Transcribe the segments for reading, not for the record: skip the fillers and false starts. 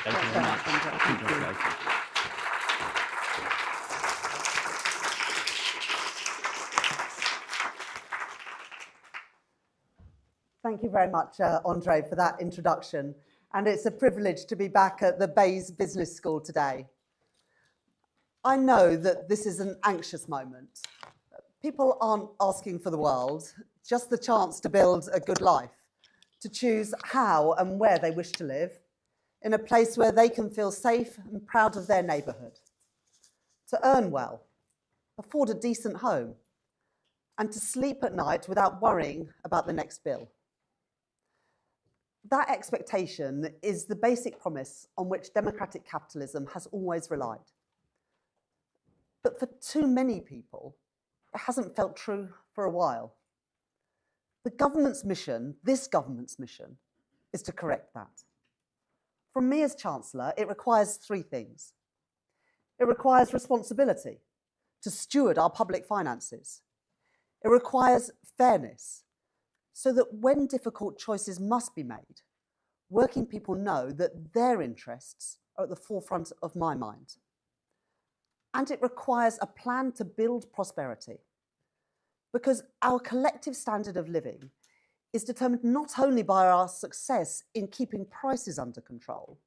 Thank you very much. Congratulations. Thank you very much, Andre, for that introduction. And it's a privilege to be back at the Mais Business School today. I know that this is an anxious moment. People aren't asking for the world, just the chance to build a good life, to choose how and where they wish to live, in a place where they can feel safe and proud of their neighbourhood, to earn well, afford a decent home, and to sleep at night without worrying about the next bill. That expectation is the basic promise on which democratic capitalism has always relied. But for too many people, it hasn't felt true for a while. The government's mission, this government's mission, is to correct that. From me as Chancellor, it requires three things. It requires responsibility to steward our public finances. It requires fairness, so that when difficult choices must be made, working people know that their interests are at the forefront of my mind. And it requires a plan to build prosperity, because our collective standard of living is determined not only by our success in keeping prices under control,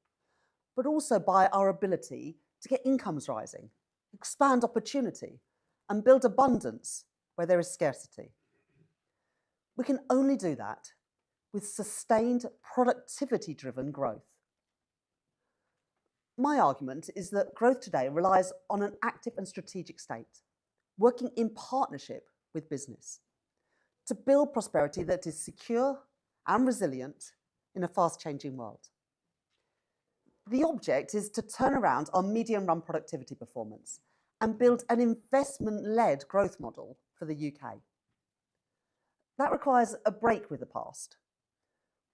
but also by our ability to get incomes rising, expand opportunity, and build abundance where there is scarcity. We can only do that with sustained productivity-driven growth. My argument is that growth today relies on an active and strategic state, working in partnership with business, to build prosperity that is secure and resilient in a fast-changing world. The object is to turn around our medium-run productivity performance and build an investment-led growth model for the UK. That requires a break with the past,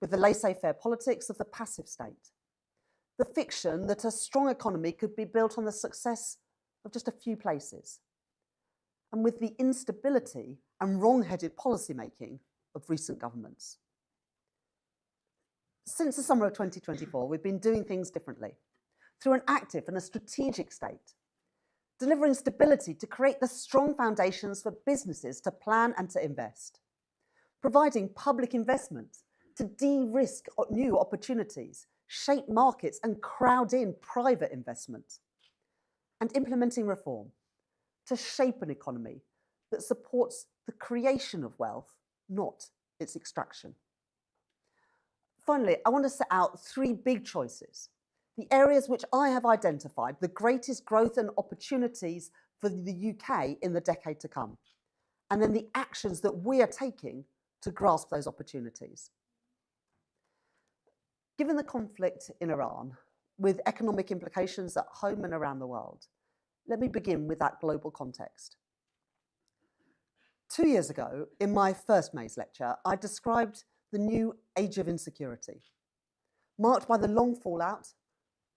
with the laissez-faire politics of the passive state, the fiction that a strong economy could be built on the success of just a few places, and with the instability and wrong-headed policymaking of recent governments. Since the summer of 2024, we've been doing things differently, through an active and a strategic state, delivering stability to create the strong foundations for businesses to plan and to invest, providing public investment to de-risk new opportunities, shape markets and crowd in private investment, and implementing reform to shape an economy that supports the creation of wealth, not its extraction. Finally, I want to set out three big choices, the areas which I have identified the greatest growth and opportunities for the UK in the decade to come, and then the actions that we are taking to grasp those opportunities. Given the conflict in Iran, with economic implications at home and around the world, let me begin with that global context. 2 years ago, in my first Mais lecture, I described the new age of insecurity, marked by the long fallout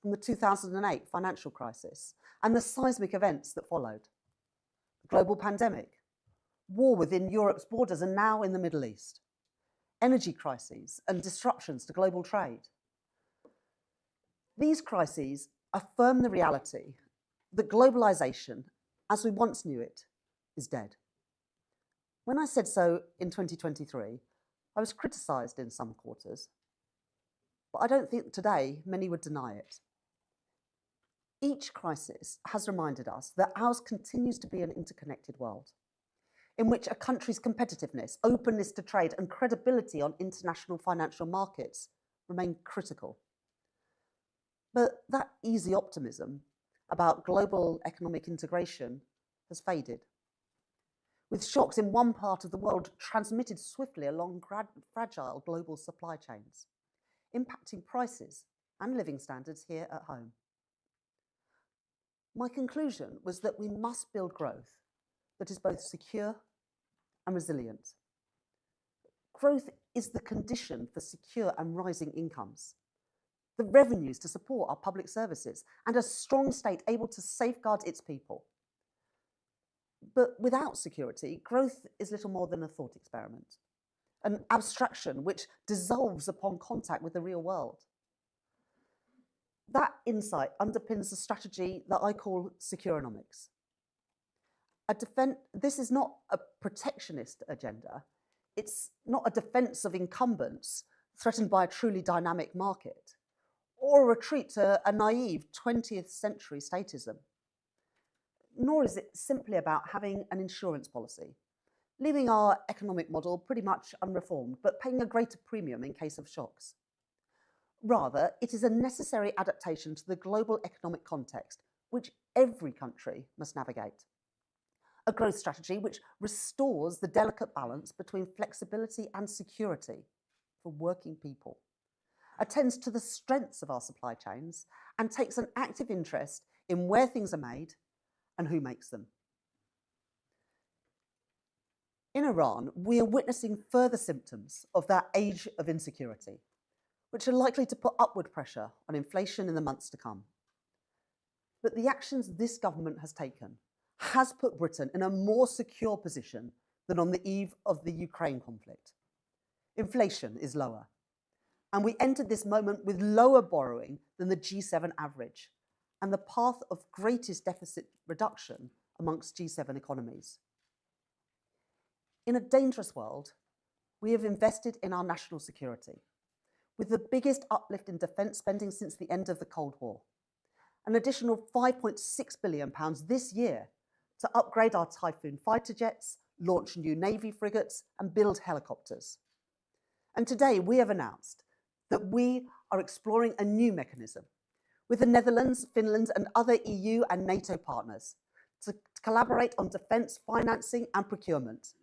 from the 2008 financial crisis and the seismic events that followed. The global pandemic, war within Europe's borders and now in the Middle East, energy crises and disruptions to global trade. These crises affirm the reality that globalization, as we once knew it, is dead. When I said so in 2023, I was criticised in some quarters, but I don't think today many would deny it. Each crisis has reminded us that ours continues to be an interconnected world, in which a country's competitiveness, openness to trade, and credibility on international financial markets remain critical. But that easy optimism about global economic integration has faded, with shocks in one part of the world transmitted swiftly along fragile global supply chains, impacting prices and living standards here at home. My conclusion was that we must build growth that is both secure and resilient. Growth is the condition for secure and rising incomes, the revenues to support our public services, and a strong state able to safeguard its people. But without security, growth is little more than a thought experiment, an abstraction which dissolves upon contact with the real world. That insight underpins the strategy that I call Securonomics. This is not a protectionist agenda. It's not a defense of incumbents threatened by a truly dynamic market, or a retreat to a naive 20th century statism. Nor is it simply about having an insurance policy, leaving our economic model pretty much unreformed, but paying a greater premium in case of shocks. Rather, it is a necessary adaptation to the global economic context, which every country must navigate. A growth strategy which restores the delicate balance between flexibility and security for working people, attends to the strengths of our supply chains, and takes an active interest in where things are made and who makes them. In Iran, we are witnessing further symptoms of that age of insecurity, which are likely to put upward pressure on inflation in the months to come. But the actions this government has taken has put Britain in a more secure position than on the eve of the Ukraine conflict. Inflation is lower, and we entered this moment with lower borrowing than the G7 average and the path of greatest deficit reduction amongst G7 economies. In a dangerous world, we have invested in our national security, with the biggest uplift in defence spending since the end of the Cold War. An additional £5.6 billion this year to upgrade our Typhoon fighter jets, launch new Navy frigates, and build helicopters. And today we have announced that we are exploring a new mechanism with the Netherlands, Finland, and other EU and NATO partners to collaborate on defence financing and procurement.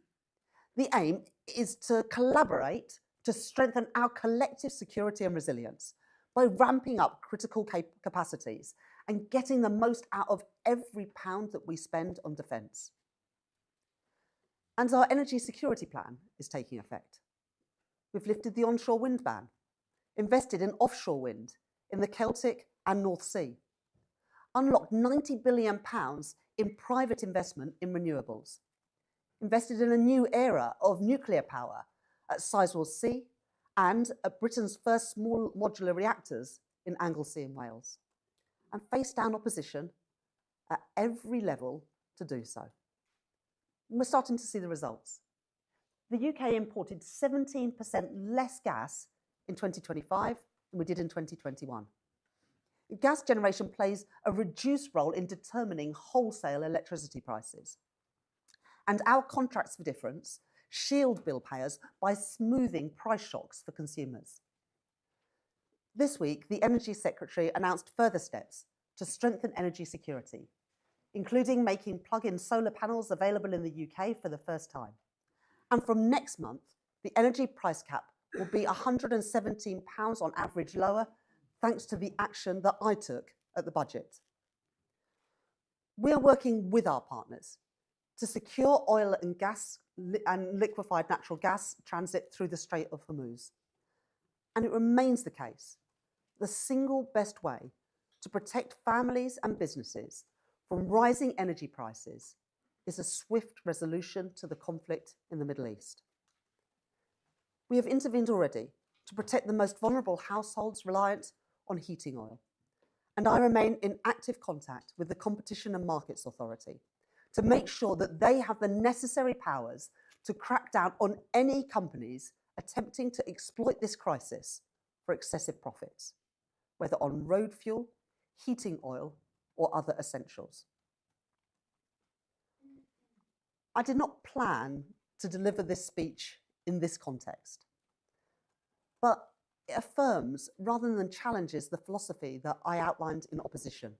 The aim is to collaborate to strengthen our collective security and resilience by ramping up critical capacities and getting the most out of every pound that we spend on defence. And our energy security plan is taking effect. We've lifted the onshore wind ban, invested in offshore wind in the Celtic and North Sea, unlocked £90 billion in private investment in renewables, invested in a new era of nuclear power at Sizewell C and at Britain's first small modular reactors in Anglesey in Wales, and faced down opposition at every level to do so. And we're starting to see the results. The UK imported 17% less gas in 2025 than we did in 2021. Gas generation plays a reduced role in determining wholesale electricity prices. And our contracts for difference shield bill payers by smoothing price shocks for consumers. This week, the Energy Secretary announced further steps to strengthen energy security, including making plug-in solar panels available in the UK for the first time. And from next month, the energy price cap will be £117 on average lower, thanks to the action that I took at the budget. We are working with our partners to secure oil and gas and liquefied natural gas transit through the Strait of Hormuz. And it remains the case, the single best way to protect families and businesses from rising energy prices is a swift resolution to the conflict in the Middle East. We have intervened already to protect the most vulnerable households reliant on heating oil. And I remain in active contact with the Competition and Markets Authority to make sure that they have the necessary powers to crack down on any companies attempting to exploit this crisis for excessive profits, whether on road fuel, heating oil, or other essentials. I did not plan to deliver this speech in this context, but it affirms rather than challenges the philosophy that I outlined in opposition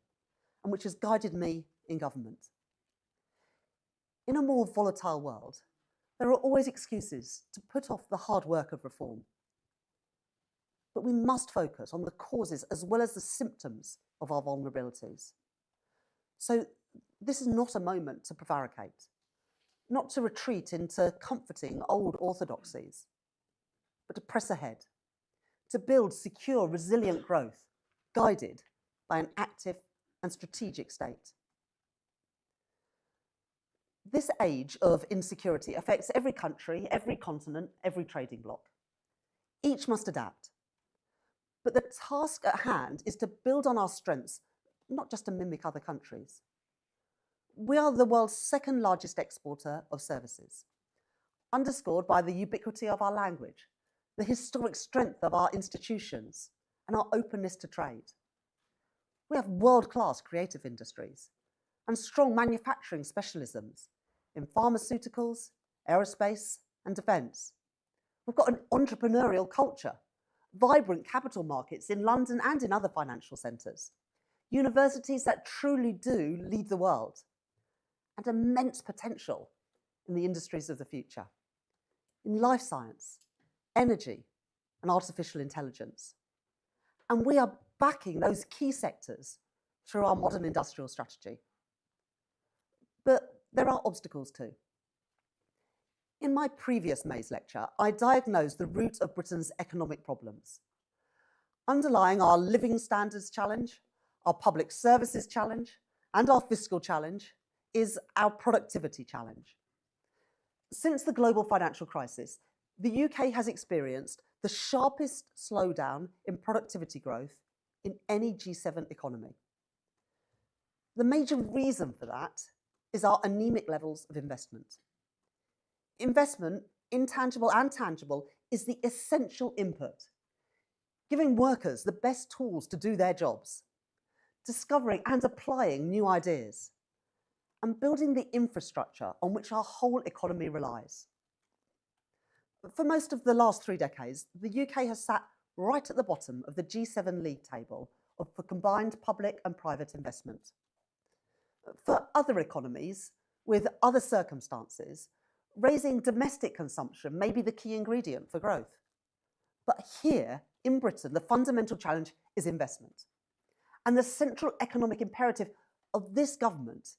and which has guided me in government. In a more volatile world, there are always excuses to put off the hard work of reform. But we must focus on the causes as well as the symptoms of our vulnerabilities. So this is not a moment to prevaricate, not to retreat into comforting old orthodoxies, but to press ahead, to build secure, resilient growth, guided by an active and strategic state. This age of insecurity affects every country, every continent, every trading bloc. Each must adapt. But the task at hand is to build on our strengths, not just to mimic other countries. We are the world's second largest exporter of services, underscored by the ubiquity of our language, the historic strength of our institutions, and our openness to trade. We have world-class creative industries and strong manufacturing specialisms in pharmaceuticals, aerospace, and defence. We've got an entrepreneurial culture, vibrant capital markets in London and in other financial centres, universities that truly do lead the world, and immense potential in the industries of the future, in life science, energy, and artificial intelligence. And we are backing those key sectors through our modern industrial strategy. But there are obstacles too. In my previous Mais lecture, I diagnosed the root of Britain's economic problems. Underlying our living standards challenge, our public services challenge, and our fiscal challenge is our productivity challenge. Since the global financial crisis, the UK has experienced the sharpest slowdown in productivity growth in any G7 economy. The major reason for that is our anemic levels of investment. Investment, intangible and tangible, is the essential input, giving workers the best tools to do their jobs, discovering and applying new ideas, and building the infrastructure on which our whole economy relies. For most of the last 3 decades, the UK has sat right at the bottom of the G7 league table for combined public and private investment. For other economies, with other circumstances, raising domestic consumption may be the key ingredient for growth. But here, in Britain, the fundamental challenge is investment. And the central economic imperative of this government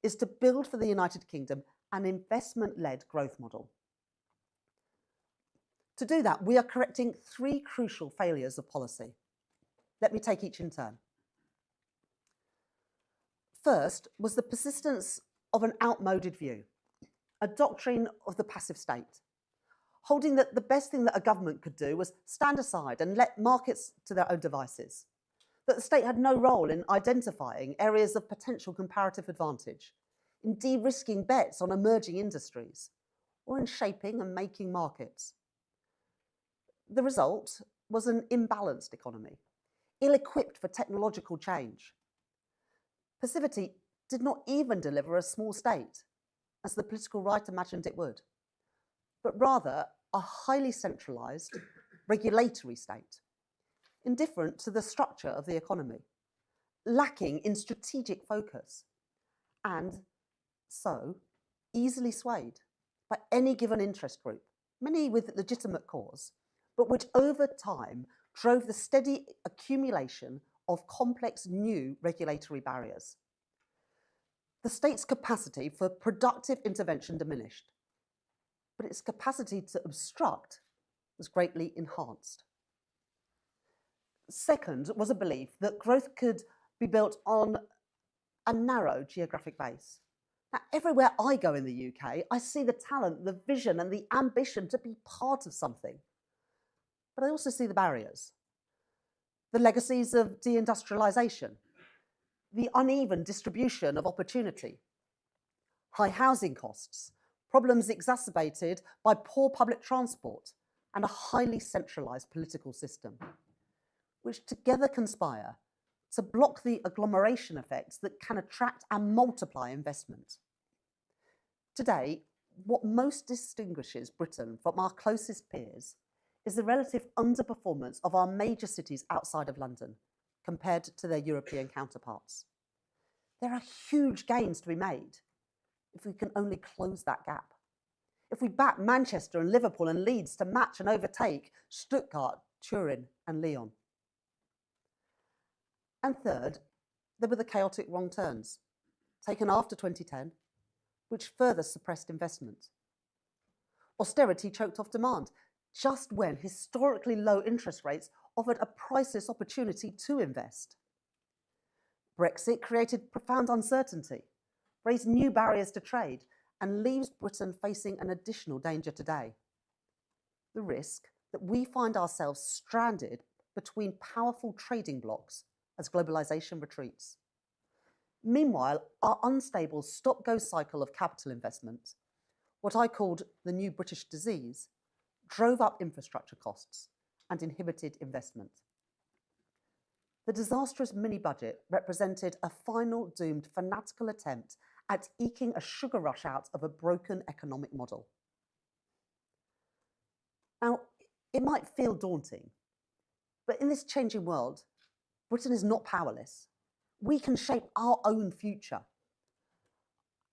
is to build for the United Kingdom an investment-led growth model. To do that, we are correcting 3 crucial failures of policy. Let me take each in turn. First was the persistence of an outmoded view, a doctrine of the passive state, holding that the best thing that a government could do was stand aside and let markets to their own devices, that the state had no role in identifying areas of potential comparative advantage, in de-risking bets on emerging industries, or in shaping and making markets. The result was an imbalanced economy, ill-equipped for technological change. Passivity did not even deliver a small state, as the political right imagined it would, but rather a highly centralised regulatory state, indifferent to the structure of the economy, lacking in strategic focus, and so easily swayed by any given interest group, many with legitimate cause, but which over time drove the steady accumulation of complex new regulatory barriers. The state's capacity for productive intervention diminished, but its capacity to obstruct was greatly enhanced. Second was a belief that growth could be built on a narrow geographic base. Now, everywhere I go in the UK, I see the talent, the vision, and the ambition to be part of something. But I also see the barriers, the legacies of deindustrialisation, the uneven distribution of opportunity, high housing costs, problems exacerbated by poor public transport, and a highly centralised political system, which together conspire to block the agglomeration effects that can attract and multiply investment. Today, what most distinguishes Britain from our closest peers is the relative underperformance of our major cities outside of London compared to their European counterparts. There are huge gains to be made if we can only close that gap. If we back Manchester and Liverpool and Leeds to match and overtake Stuttgart, Turin and Lyon. And third, there were the chaotic wrong turns, taken after 2010, which further suppressed investment. Austerity choked off demand, just when historically low interest rates offered a priceless opportunity to invest. Brexit created profound uncertainty, raised new barriers to trade, and leaves Britain facing an additional danger today. The risk that we find ourselves stranded between powerful trading blocs as globalization retreats. Meanwhile, our unstable stop-go cycle of capital investment, what I called the new British disease, drove up infrastructure costs and inhibited investment. The disastrous mini-budget represented a final doomed fanatical attempt at eking a sugar rush out of a broken economic model. Now, it might feel daunting, but in this changing world, Britain is not powerless. We can shape our own future.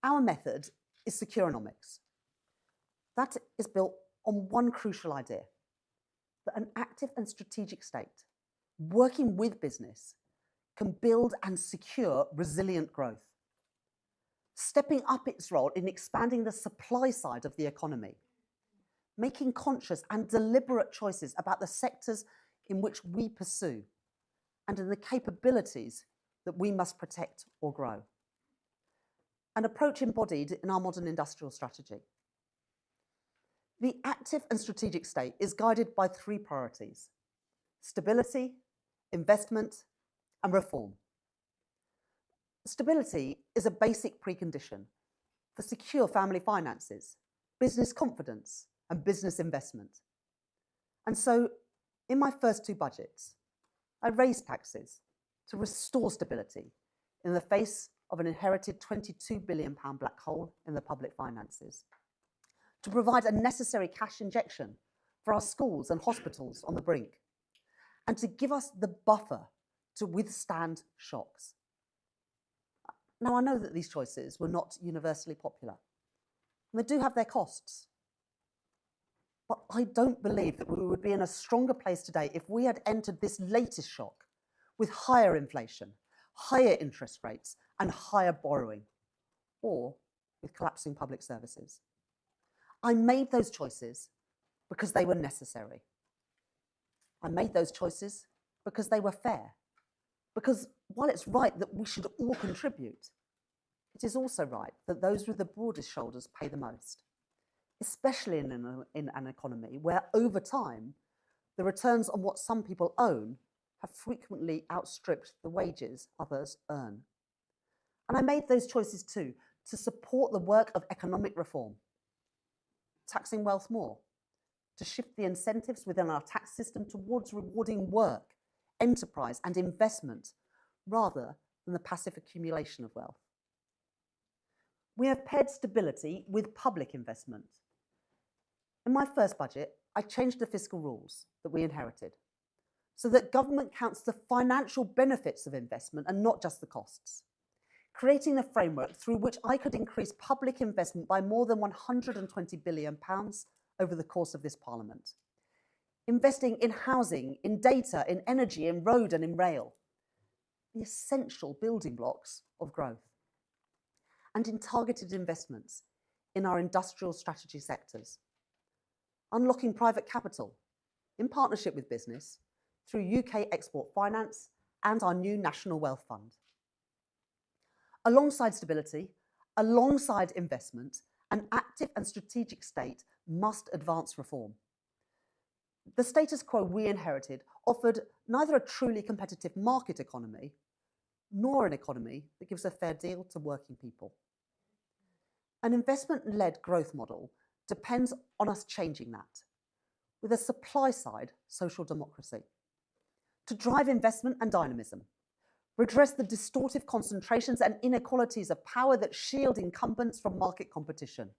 Our method is Securonomics. That is built on one crucial idea, that an active and strategic state, working with business, can build and secure resilient growth, stepping up its role in expanding the supply side of the economy, making conscious and deliberate choices about the sectors in which we pursue and in the capabilities that we must protect or grow. An approach embodied in our modern industrial strategy. The active and strategic state is guided by three priorities: stability, investment, and reform. Stability is a basic precondition for secure family finances, business confidence, and business investment. And so, in my first two budgets, I raised taxes to restore stability in the face of an inherited £22 billion black hole in the public finances, to provide a necessary cash injection for our schools and hospitals on the brink, and to give us the buffer to withstand shocks. Now, I know that these choices were not universally popular, and they do have their costs. But I don't believe that we would be in a stronger place today if we had entered this latest shock with higher inflation, higher interest rates, and higher borrowing, or with collapsing public services. I made those choices because they were necessary. I made those choices because they were fair. Because while it's right that we should all contribute, it is also right that those with the broadest shoulders pay the most, especially in an economy where, over time, the returns on what some people own have frequently outstripped the wages others earn. And I made those choices too to support the work of economic reform, taxing wealth more, to shift the incentives within our tax system towards rewarding work, enterprise, and investment, rather than the passive accumulation of wealth. We have paired stability with public investment. In my first budget, I changed the fiscal rules that we inherited so that government counts the financial benefits of investment and not just the costs, creating the framework through which I could increase public investment by more than £120 billion over the course of this Parliament, investing in housing, in data, in energy, in road and in rail, the essential building blocks of growth, and in targeted investments in our industrial strategy sectors, unlocking private capital in partnership with business through UK export finance and our new National Wealth Fund. Alongside stability, alongside investment, an active and strategic state must advance reform. The status quo we inherited offered neither a truly competitive market economy nor an economy that gives a fair deal to working people. An investment-led growth model depends on us changing that, with a supply-side social democracy, to drive investment and dynamism, redress the distortive concentrations and inequalities of power that shield incumbents from market competition,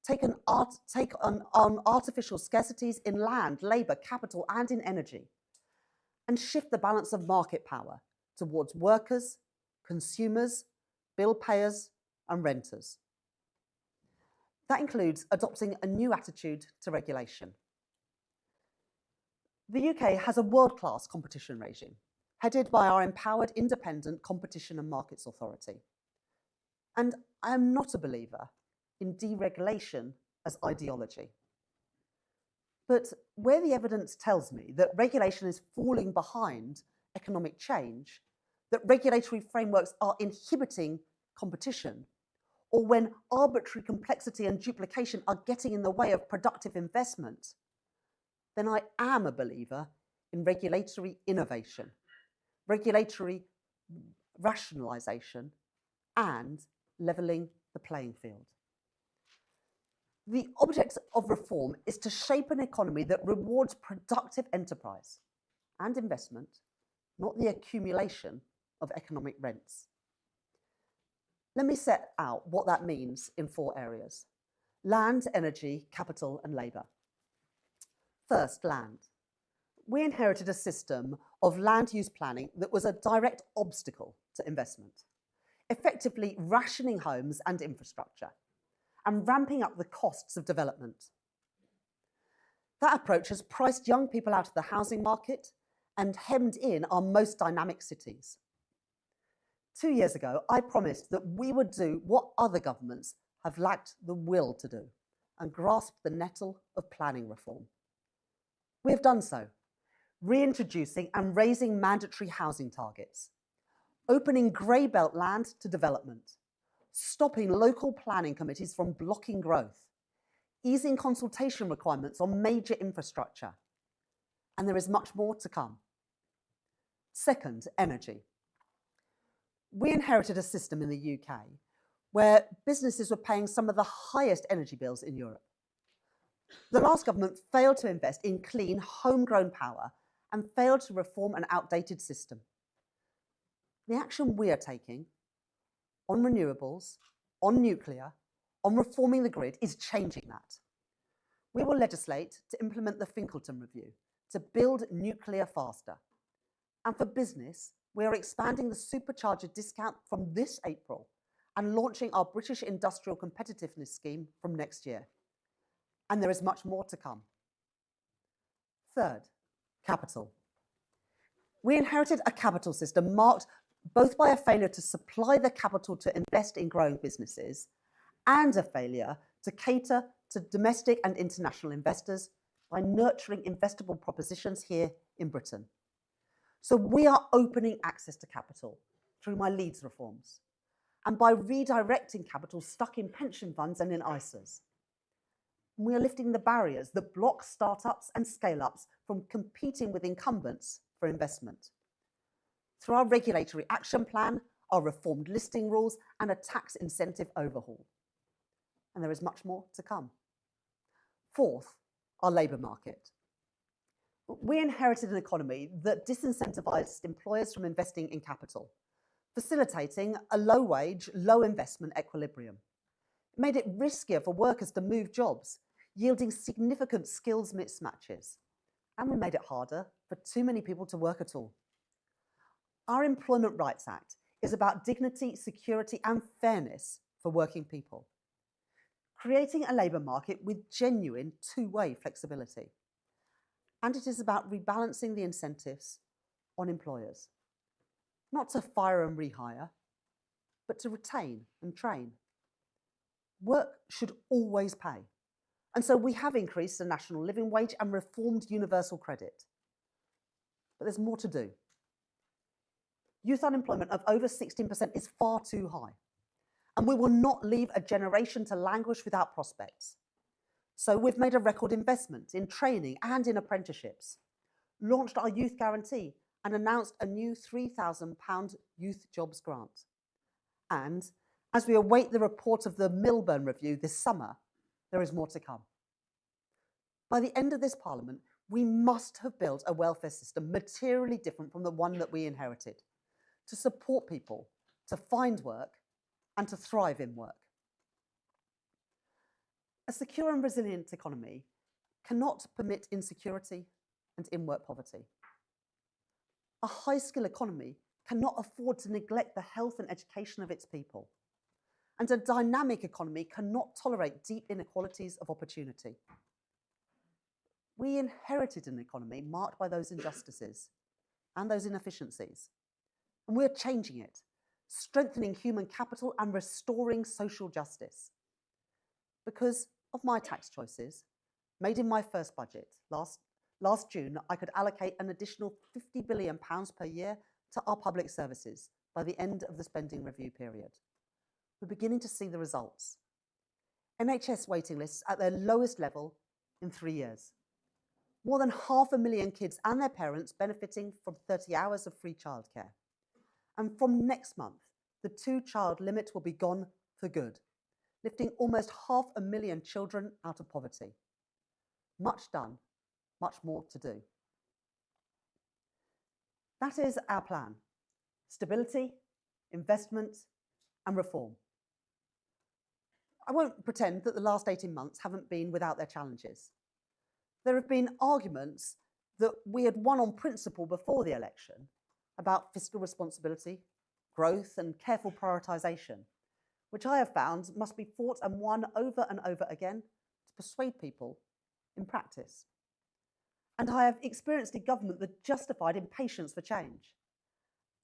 take on artificial scarcities in land, labour, capital, and in energy, and shift the balance of market power towards workers, consumers, bill payers, and renters. That includes adopting a new attitude to regulation. The UK has a world-class competition regime, headed by our empowered independent Competition and Markets Authority. And I am not a believer in deregulation as ideology. But where the evidence tells me that regulation is falling behind economic change, that regulatory frameworks are inhibiting competition, or when arbitrary complexity and duplication are getting in the way of productive investment, then I am a believer in regulatory innovation, regulatory rationalisation, and levelling the playing field. The object of reform is to shape an economy that rewards productive enterprise and investment, not the accumulation of economic rents. Let me set out what that means in 4 areas: land, energy, capital, and labour. First, land. We inherited a system of land use planning that was a direct obstacle to investment, effectively rationing homes and infrastructure and ramping up the costs of development. That approach has priced young people out of the housing market and hemmed in our most dynamic cities. 2 years ago, I promised that we would do what other governments have lacked the will to do and grasp the nettle of planning reform. We have done so, reintroducing and raising mandatory housing targets, opening grey belt land to development, stopping local planning committees from blocking growth, easing consultation requirements on major infrastructure, and there is much more to come. Second, energy. We inherited a system in the UK where businesses were paying some of the highest energy bills in Europe. The last government failed to invest in clean, homegrown power and failed to reform an outdated system. The action we are taking on renewables, on nuclear, on reforming the grid is changing that. We will legislate to implement the Finkelton Review to build nuclear faster. And for business, we are expanding the supercharger discount from this April and launching our British Industrial Competitiveness Scheme from next year. And there is much more to come. Third, capital. We inherited a capital system marked both by a failure to supply the capital to invest in growing businesses and a failure to cater to domestic and international investors by nurturing investable propositions here in Britain. So we are opening access to capital through my Leeds reforms and by redirecting capital stuck in pension funds and in ISAs. We are lifting the barriers that block startups and scale-ups from competing with incumbents for investment. Through our regulatory action plan, our reformed listing rules, and a tax incentive overhaul. And there is much more to come. Fourth, our labour market. We inherited an economy that disincentivized employers from investing in capital, facilitating a low-wage, low-investment equilibrium. It made it riskier for workers to move jobs, yielding significant skills mismatches. And we made it harder for too many people to work at all. Our Employment Rights Act is about dignity, security, and fairness for working people, creating a labour market with genuine two-way flexibility. And it is about rebalancing the incentives on employers, not to fire and rehire, but to retain and train. Work should always pay. And so we have increased the national living wage and reformed universal credit. But there's more to do. Youth unemployment of over 16% is far too high. And we will not leave a generation to languish without prospects. So we've made a record investment in training and in apprenticeships, launched our youth guarantee and announced a new £3,000 youth jobs grant. And as we await the report of the Milburn Review this summer, there is more to come. By the end of this Parliament, we must have built a welfare system materially different from the one that we inherited, to support people, to find work, and to thrive in work. A secure and resilient economy cannot permit insecurity and in-work poverty. A high-skill economy cannot afford to neglect the health and education of its people. And a dynamic economy cannot tolerate deep inequalities of opportunity. We inherited an economy marked by those injustices and those inefficiencies. And we're changing it, strengthening human capital and restoring social justice. Because of my tax choices, made in my first budget last June, I could allocate an additional £50 billion per year to our public services by the end of the spending review period. We're beginning to see the results. NHS waiting lists at their lowest level in 3 years. More than 500,000 kids and their parents benefiting from 30 hours of free childcare. And from next month, the 2-child limit will be gone for good, lifting almost 500,000 children out of poverty. Much done, much more to do. That is our plan: stability, investment, and reform. I won't pretend that the last 18 months haven't been without their challenges. There have been arguments that we had won on principle before the election about fiscal responsibility, growth, and careful prioritisation, which I have found must be fought and won over and over again to persuade people in practice. And I have experienced a government that justified impatience for change,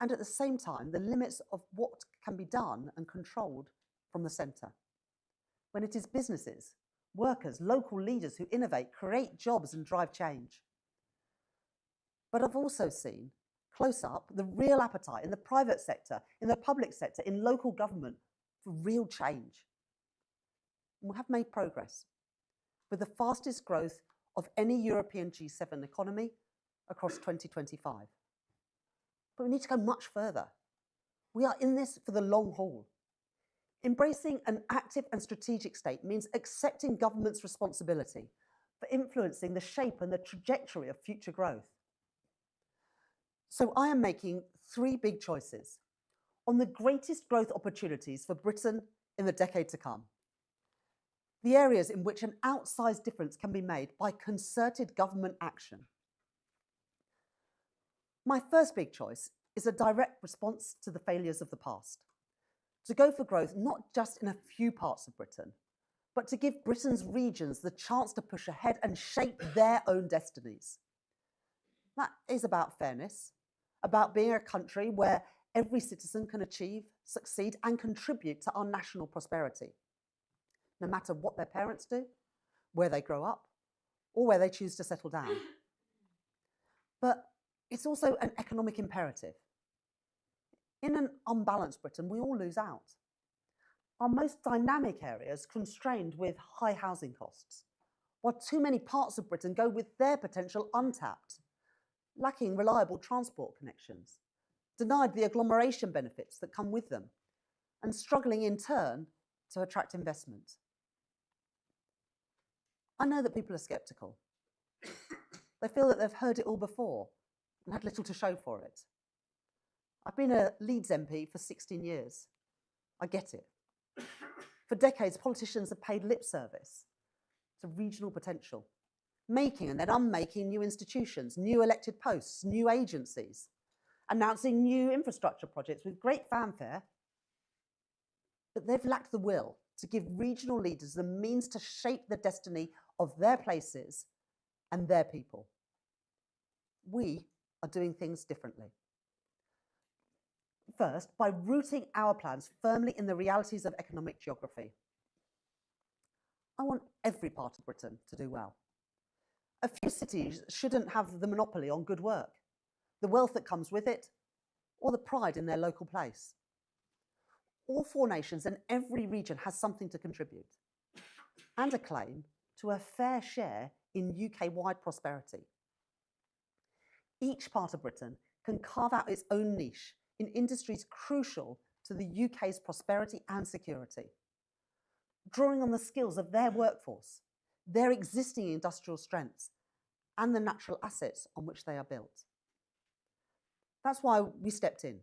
and at the same time the limits of what can be done and controlled from the centre. When it is businesses, workers, local leaders who innovate, create jobs and drive change. But I've also seen, close up, the real appetite in the private sector, in the public sector, in local government for real change. And we have made progress, with the fastest growth of any European G7 economy across 2025. But we need to go much further. We are in this for the long haul. Embracing an active and strategic state means accepting government's responsibility for influencing the shape and the trajectory of future growth. So I am making 3 big choices on the greatest growth opportunities for Britain in the decade to come. The areas in which an outsized difference can be made by concerted government action. My first big choice is a direct response to the failures of the past. To go for growth not just in a few parts of Britain, but to give Britain's regions the chance to push ahead and shape their own destinies. That is about fairness, about being a country where every citizen can achieve, succeed, and contribute to our national prosperity, no matter what their parents do, where they grow up, or where they choose to settle down. But it's also an economic imperative. In an unbalanced Britain, we all lose out. Our most dynamic areas constrained with high housing costs, while too many parts of Britain go with their potential untapped, lacking reliable transport connections, denied the agglomeration benefits that come with them, and struggling in turn to attract investment. I know that people are sceptical. They feel that they've heard it all before and had little to show for it. I've been a Leeds MP for 16 years. I get it. For decades, politicians have paid lip service to regional potential, making and then unmaking new institutions, new elected posts, new agencies, announcing new infrastructure projects with great fanfare. But they've lacked the will to give regional leaders the means to shape the destiny of their places and their people. We are doing things differently. First, by rooting our plans firmly in the realities of economic geography. I want every part of Britain to do well. A few cities shouldn't have the monopoly on good work, the wealth that comes with it, or the pride in their local place. All 4 nations and every region has something to contribute, and a claim to a fair share in UK-wide prosperity. Each part of Britain can carve out its own niche in industries crucial to the UK's prosperity and security, drawing on the skills of their workforce, their existing industrial strengths, and the natural assets on which they are built. That's why we stepped in,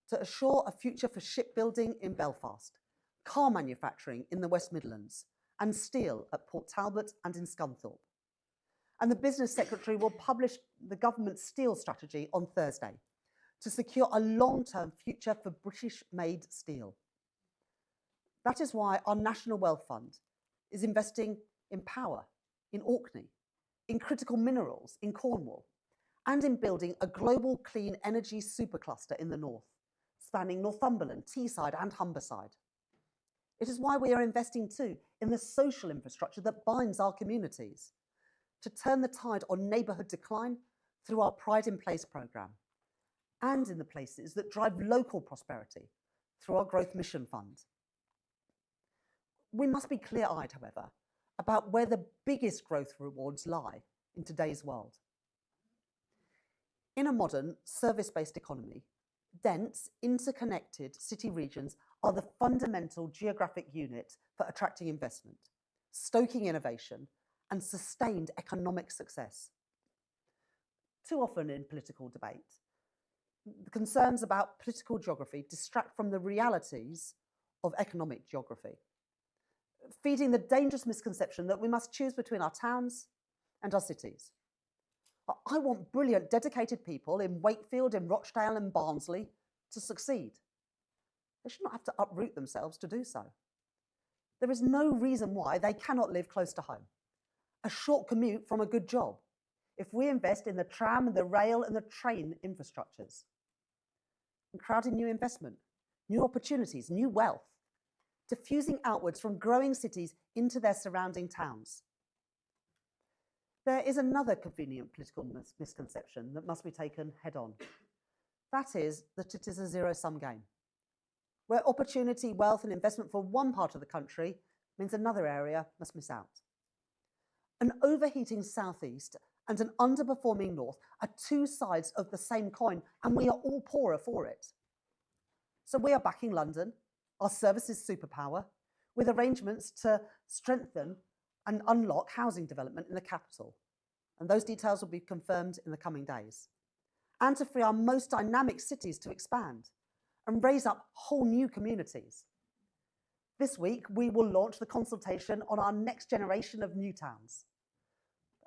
to assure a future for shipbuilding in Belfast, car manufacturing in the West Midlands, and steel at Port Talbot and in Scunthorpe. And the Business Secretary will publish the government's steel strategy on Thursday to secure a long-term future for British-made steel. That is why our National Wealth Fund is investing in power in Orkney, in critical minerals in Cornwall, and in building a global clean energy supercluster in the north, spanning Northumberland, Teesside and Humberside. It is why we are investing too in the social infrastructure that binds our communities, to turn the tide on neighbourhood decline through our Pride in Place programme, and in the places that drive local prosperity through our Growth Mission Fund. We must be clear-eyed, however, about where the biggest growth rewards lie in today's world. In a modern, service-based economy, dense, interconnected city regions are the fundamental geographic unit for attracting investment, stoking innovation, and sustained economic success. Too often in political debate, the concerns about political geography distract from the realities of economic geography, feeding the dangerous misconception that we must choose between our towns and our cities. I want brilliant, dedicated people in Wakefield, in Rochdale and Barnsley to succeed. They should not have to uproot themselves to do so. There is no reason why they cannot live close to home. A short commute from a good job, if we invest in the tram, the rail and the train infrastructures. And crowding new investment, new opportunities, new wealth, diffusing outwards from growing cities into their surrounding towns. There is another convenient political misconception that must be taken head on. That is that it is a zero-sum game, where opportunity, wealth and investment for one part of the country means another area must miss out. An overheating southeast and an underperforming north are two sides of the same coin, and we are all poorer for it. So we are backing London, our services superpower, with arrangements to strengthen and unlock housing development in the capital. And those details will be confirmed in the coming days. And to free our most dynamic cities to expand and raise up whole new communities. This week, we will launch the consultation on our next generation of new towns.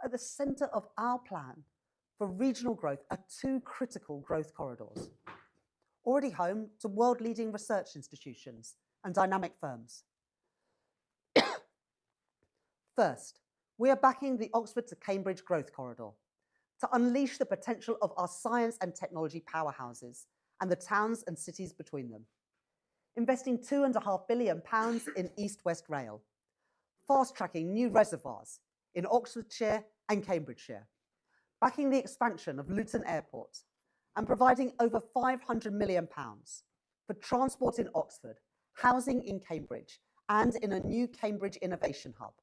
At the centre of our plan for regional growth are two critical growth corridors, already home to world-leading research institutions and dynamic firms. First, we are backing the Oxford to Cambridge Growth Corridor to unleash the potential of our science and technology powerhouses and the towns and cities between them. Investing £2.5 billion in East-West Rail, fast-tracking new reservoirs in Oxfordshire and Cambridgeshire, backing the expansion of Luton Airport and providing over £500 million for transport in Oxford, housing in Cambridge and in a new Cambridge Innovation Hub.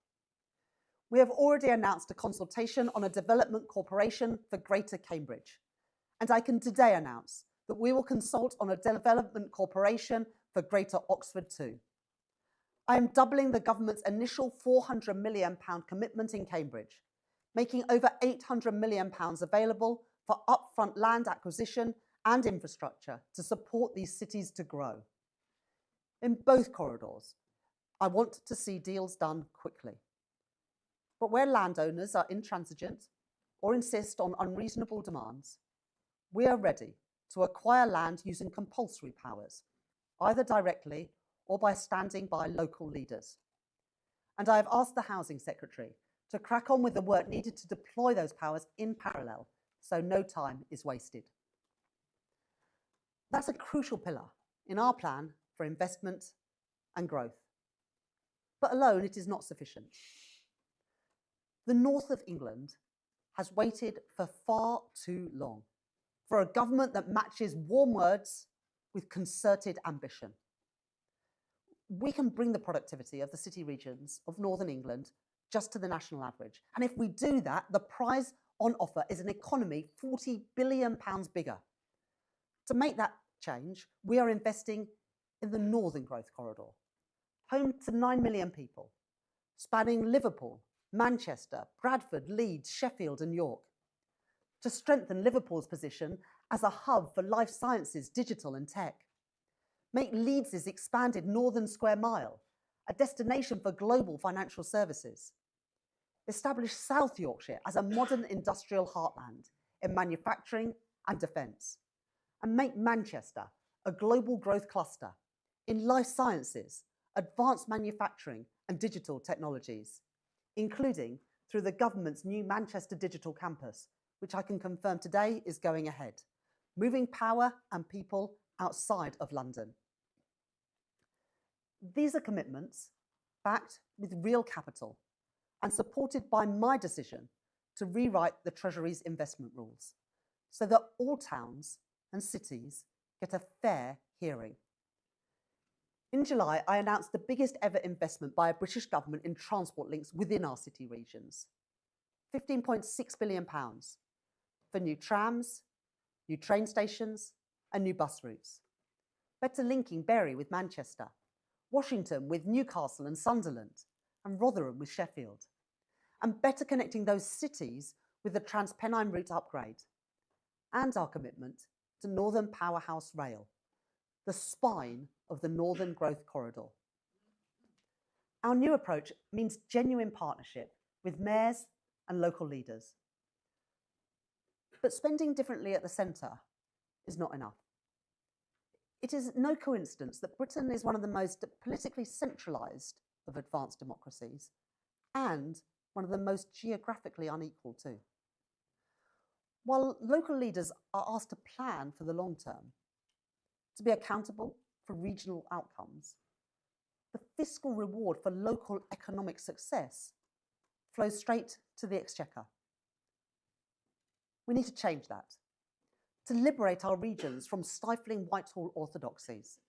We have already announced a consultation on a development corporation for Greater Cambridge, and I can today announce that we will consult on a development corporation for Greater Oxford too. I am doubling the government's initial £400 million commitment in Cambridge, making over £800 million available for upfront land acquisition and infrastructure to support these cities to grow. In both corridors, I want to see deals done quickly. But where landowners are intransigent or insist on unreasonable demands, we are ready to acquire land using compulsory powers, either directly or by standing by local leaders. And I have asked the Housing Secretary to crack on with the work needed to deploy those powers in parallel, so no time is wasted. That's a crucial pillar in our plan for investment and growth. But alone, it is not sufficient. The north of England has waited for far too long for a government that matches warm words with concerted ambition. We can bring the productivity of the city regions of northern England just to the national average. And if we do that, the prize on offer is an economy £40 billion bigger. To make that change, we are investing in the Northern Growth Corridor, home to 9 million people, spanning Liverpool, Manchester, Bradford, Leeds, Sheffield and York, to strengthen Liverpool's position as a hub for life sciences, digital and tech. Make Leeds' expanded Northern Square Mile a destination for global financial services. Establish South Yorkshire as a modern industrial heartland in manufacturing and defence. And make Manchester a global growth cluster in life sciences, advanced manufacturing and digital technologies, including through the government's new Manchester Digital Campus, which I can confirm today is going ahead, moving power and people outside of London. These are commitments backed with real capital and supported by my decision to rewrite the Treasury's investment rules so that all towns and cities get a fair hearing. In July, I announced the biggest ever investment by a British government in transport links within our city regions. £15.6 billion for new trams, new train stations and new bus routes. Better linking Bury with Manchester, Washington with Newcastle and Sunderland, and Rotherham with Sheffield. And better connecting those cities with the Transpennine route upgrade. And our commitment to Northern Powerhouse Rail, the spine of the Northern Growth Corridor. Our new approach means genuine partnership with mayors and local leaders. But spending differently at the centre is not enough. It is no coincidence that Britain is one of the most politically centralised of advanced democracies and one of the most geographically unequal too. While local leaders are asked to plan for the long term, to be accountable for regional outcomes, the fiscal reward for local economic success flows straight to the Exchequer. We need to change that, to liberate our regions from stifling Whitehall orthodoxies.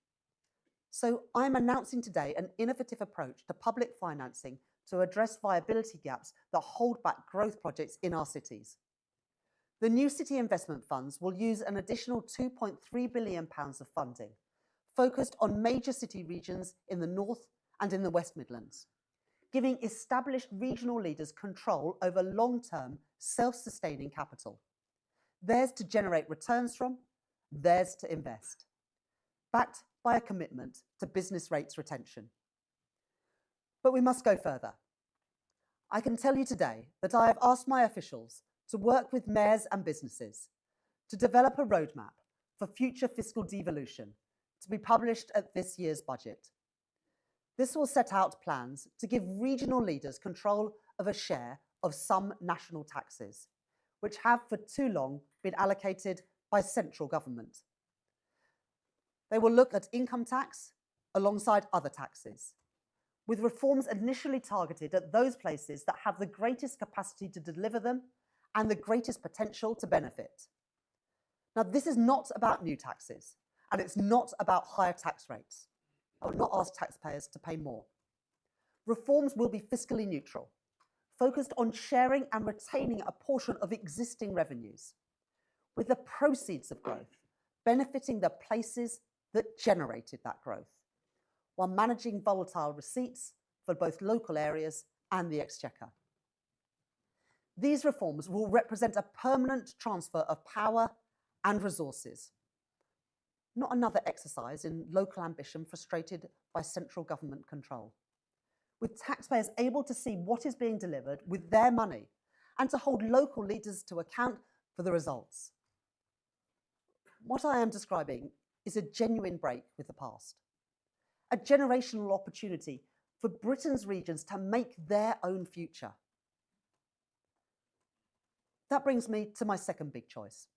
So I'm announcing today an innovative approach to public financing to address viability gaps that hold back growth projects in our cities. The new city investment funds will use an additional £2.3 billion of funding, focused on major city regions in the North and in the West Midlands, giving established regional leaders control over long-term, self-sustaining capital. Theirs to generate returns from, theirs to invest, backed by a commitment to business rates retention. But we must go further. I can tell you today that I have asked my officials to work with mayors and businesses to develop a roadmap for future fiscal devolution to be published at this year's budget. This will set out plans to give regional leaders control of a share of some national taxes, which have for too long been allocated by central government. They will look at income tax alongside other taxes, with reforms initially targeted at those places that have the greatest capacity to deliver them and the greatest potential to benefit. Now, this is not about new taxes, and it's not about higher tax rates. I will not ask taxpayers to pay more. Reforms will be fiscally neutral, focused on sharing and retaining a portion of existing revenues, with the proceeds of growth benefiting the places that generated that growth, while managing volatile receipts for both local areas and the Exchequer. These reforms will represent a permanent transfer of power and resources, not another exercise in local ambition frustrated by central government control, with taxpayers able to see what is being delivered with their money and to hold local leaders to account for the results. What I am describing is a genuine break with the past, a generational opportunity for Britain's regions to make their own future. That brings me to my second big choice.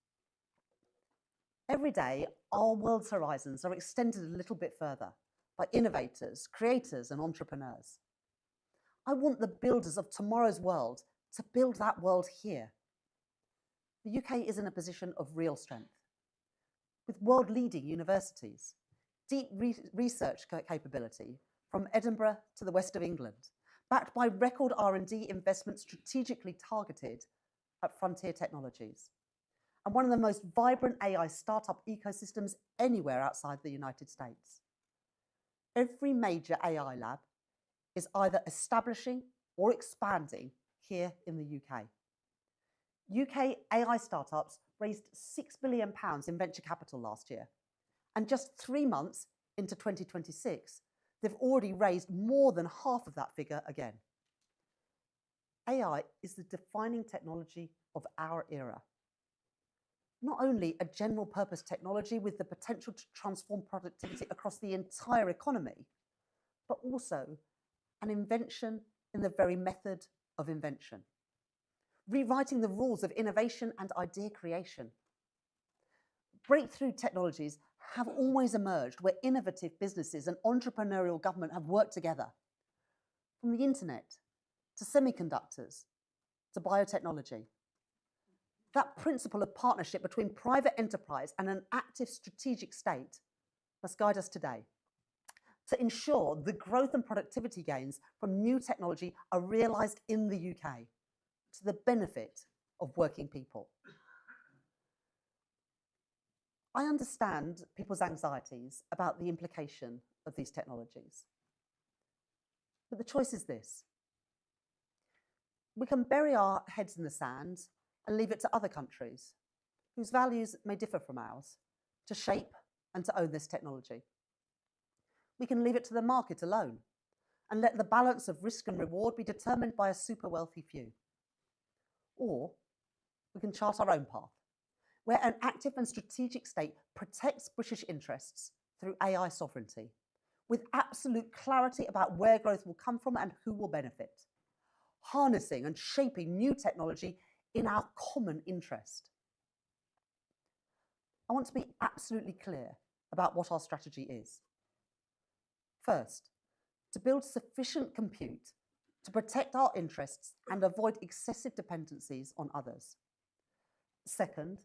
Every day, our world's horizons are extended a little bit further by innovators, creators, and entrepreneurs. I want the builders of tomorrow's world to build that world here. The UK is in a position of real strength, with world-leading universities, deep research capability from Edinburgh to the west of England, backed by record R&D investment strategically targeted at frontier technologies, and one of the most vibrant AI startup ecosystems anywhere outside the United States. Every major AI lab is either establishing or expanding here in the UK. UK AI startups raised £6 billion in venture capital last year, and just 3 months into 2026, they've already raised more than half of that figure again. AI is the defining technology of our era. Not only a general purpose technology with the potential to transform productivity across the entire economy, but also an invention in the very method of invention, rewriting the rules of innovation and idea creation. Breakthrough technologies have always emerged where innovative businesses and entrepreneurial government have worked together, from the internet to semiconductors to biotechnology. That principle of partnership between private enterprise and an active strategic state must guide us today to ensure the growth and productivity gains from new technology are realised in the UK. to the benefit of working people. I understand people's anxieties about the implication of these technologies. But the choice is this. We can bury our heads in the sand and leave it to other countries whose values may differ from ours to shape and to own this technology. We can leave it to the market alone and let the balance of risk and reward be determined by a super wealthy few. Or we can chart our own path, where an active and strategic state protects British interests through AI sovereignty, with absolute clarity about where growth will come from and who will benefit, harnessing and shaping new technology in our common interest. I want to be absolutely clear about what our strategy is. First, to build sufficient compute to protect our interests and avoid excessive dependencies on others. Second,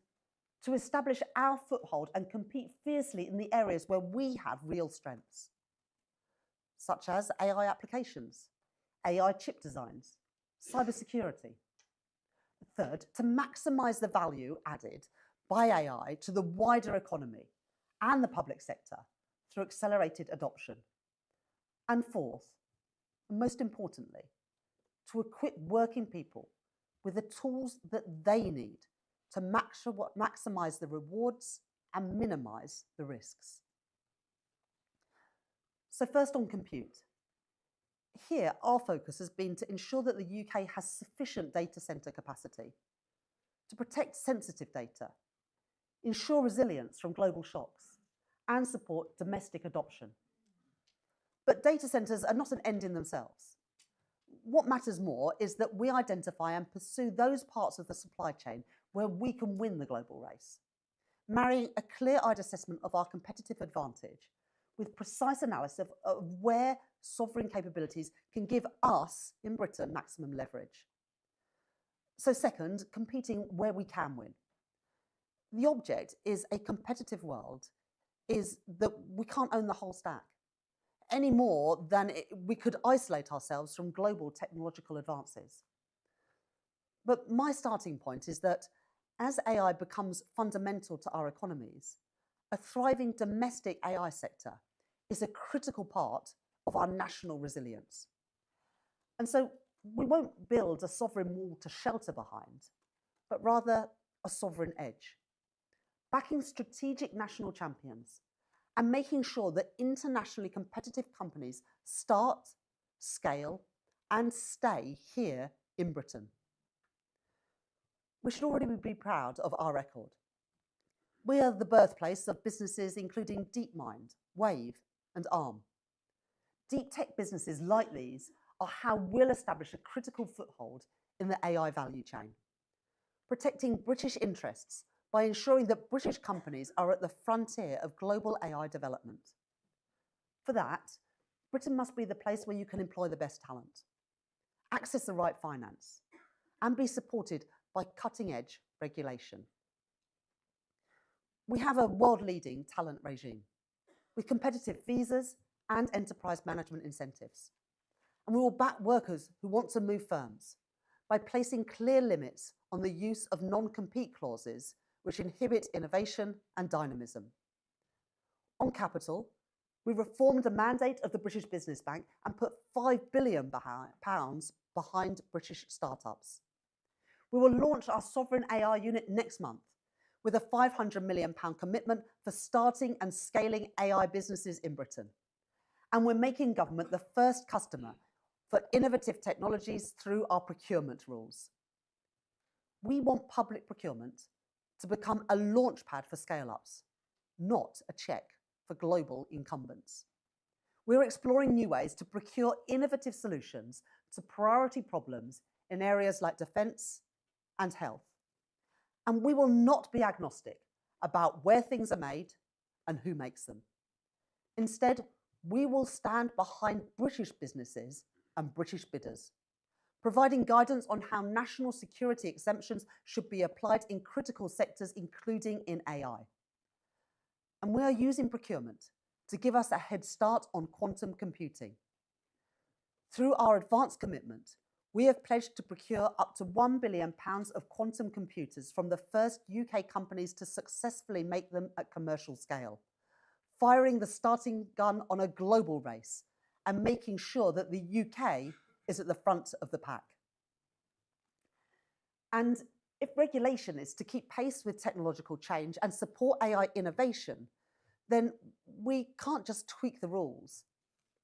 to establish our foothold and compete fiercely in the areas where we have real strengths, such as AI applications, AI chip designs, cybersecurity. Third, to maximize the value added by AI to the wider economy and the public sector through accelerated adoption. And fourth, and most importantly, to equip working people with the tools that they need to maximize the rewards and minimize the risks. So first on compute. Here, our focus has been to ensure that the UK has sufficient data centre capacity to protect sensitive data, ensure resilience from global shocks, and support domestic adoption. But data centres are not an end in themselves. What matters more is that we identify and pursue those parts of the supply chain where we can win the global race, marrying a clear-eyed assessment of our competitive advantage with precise analysis of where sovereign capabilities can give us, in Britain, maximum leverage. So second, competing where we can win. The object is a competitive world, is that we can't own the whole stack, any more than we could isolate ourselves from global technological advances. But my starting point is that as AI becomes fundamental to our economies, a thriving domestic AI sector is a critical part of our national resilience. And so we won't build a sovereign wall to shelter behind, but rather a sovereign edge, backing strategic national champions and making sure that internationally competitive companies start, scale, and stay here in Britain. We should already be proud of our record. We are the birthplace of businesses including DeepMind, Wave, and Arm. Deep tech businesses like these are how we'll establish a critical foothold in the AI value chain, protecting British interests by ensuring that British companies are at the frontier of global AI development. For that, Britain must be the place where you can employ the best talent, access the right finance, and be supported by cutting-edge regulation. We have a world-leading talent regime with competitive visas and enterprise management incentives. And we will back workers who want to move firms by placing clear limits on the use of non-compete clauses which inhibit innovation and dynamism. On capital, we reformed the mandate of the British Business Bank and put £5 billion behind British startups. We will launch our sovereign AI unit next month with a £500 million commitment for starting and scaling AI businesses in Britain. And we're making government the first customer for innovative technologies through our procurement rules. We want public procurement to become a launchpad for scale-ups, not a check for global incumbents. We're exploring new ways to procure innovative solutions to priority problems in areas like defence and health. And we will not be agnostic about where things are made and who makes them. Instead, we will stand behind British businesses and British bidders, providing guidance on how national security exemptions should be applied in critical sectors, including in AI. And we are using procurement to give us a head start on quantum computing. Through our advanced commitment, we have pledged to procure up to £1 billion of quantum computers from the first UK companies to successfully make them at commercial scale, firing the starting gun on a global race and making sure that the UK is at the front of the pack. And if regulation is to keep pace with technological change and support AI innovation, then we can't just tweak the rules,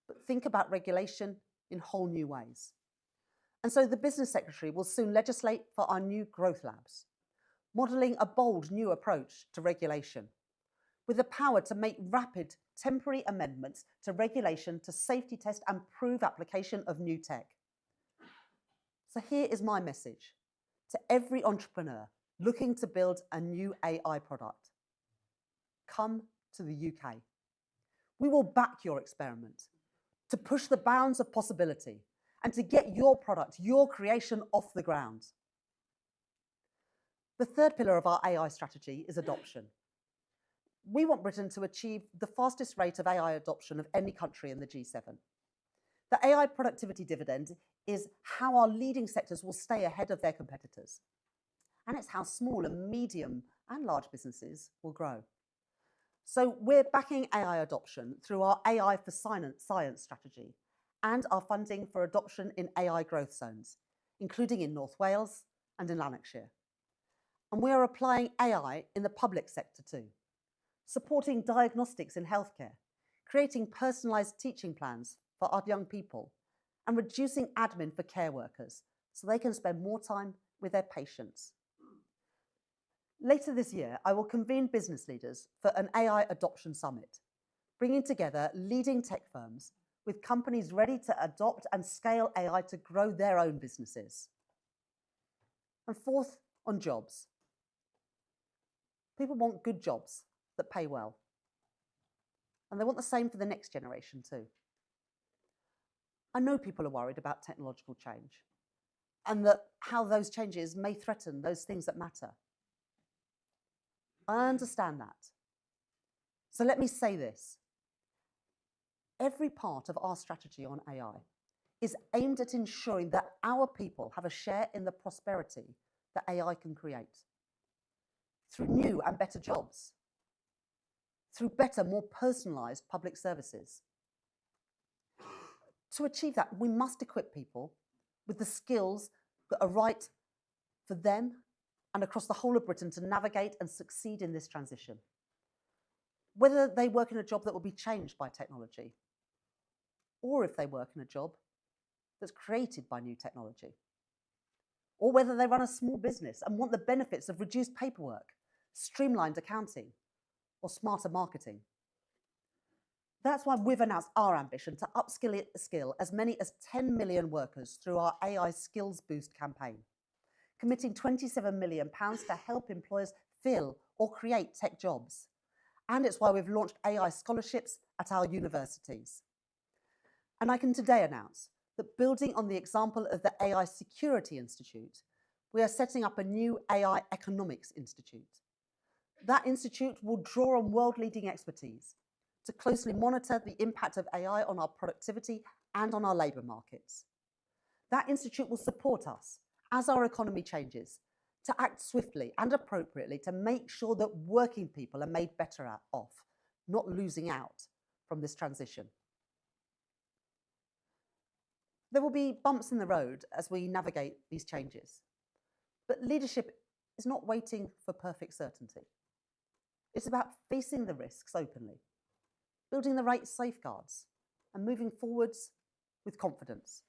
but think about regulation in whole new ways. And so the Business Secretary will soon legislate for our new growth labs, modelling a bold new approach to regulation, with the power to make rapid temporary amendments to regulation to safety test and prove application of new tech. So here is my message to every entrepreneur looking to build a new AI product. Come to the UK. We will back your experiment to push the bounds of possibility and to get your product, your creation off the ground. The third pillar of our AI strategy is adoption. We want Britain to achieve the fastest rate of AI adoption of any country in the G7. The AI productivity dividend is how our leading sectors will stay ahead of their competitors. And it's how small and medium and large businesses will grow. So we're backing AI adoption through our AI for Science strategy and our funding for adoption in AI growth zones, including in North Wales and in Lanarkshire. And we are applying AI in the public sector too, supporting diagnostics in healthcare, creating personalised teaching plans for our young people, and reducing admin for care workers so they can spend more time with their patients. Later this year, I will convene business leaders for an AI adoption summit, bringing together leading tech firms with companies ready to adopt and scale AI to grow their own businesses. And fourth, on jobs. People want good jobs that pay well. And they want the same for the next generation too. I know people are worried about technological change and that how those changes may threaten those things that matter. I understand that. So let me say this. Every part of our strategy on AI is aimed at ensuring that our people have a share in the prosperity that AI can create through new and better jobs, through better, more personalised public services. To achieve that, we must equip people with the skills that are right for them and across the whole of Britain to navigate and succeed in this transition. Whether they work in a job that will be changed by technology, or if they work in a job that's created by new technology, or whether they run a small business and want the benefits of reduced paperwork, streamlined accounting, or smarter marketing. That's why we've announced our ambition to upskill as many as 10 million workers through our AI Skills Boost campaign, committing £27 million to help employers fill or create tech jobs. And it's why we've launched AI scholarships at our universities. And I can today announce that building on the example of the AI Security Institute, we are setting up a new AI Economics Institute. That institute will draw on world-leading expertise to closely monitor the impact of AI on our productivity and on our labour markets. That institute will support us as our economy changes to act swiftly and appropriately to make sure that working people are made better off, not losing out from this transition. There will be bumps in the road as we navigate these changes, but leadership is not waiting for perfect certainty. It's about facing the risks openly, building the right safeguards, and moving forwards with confidence.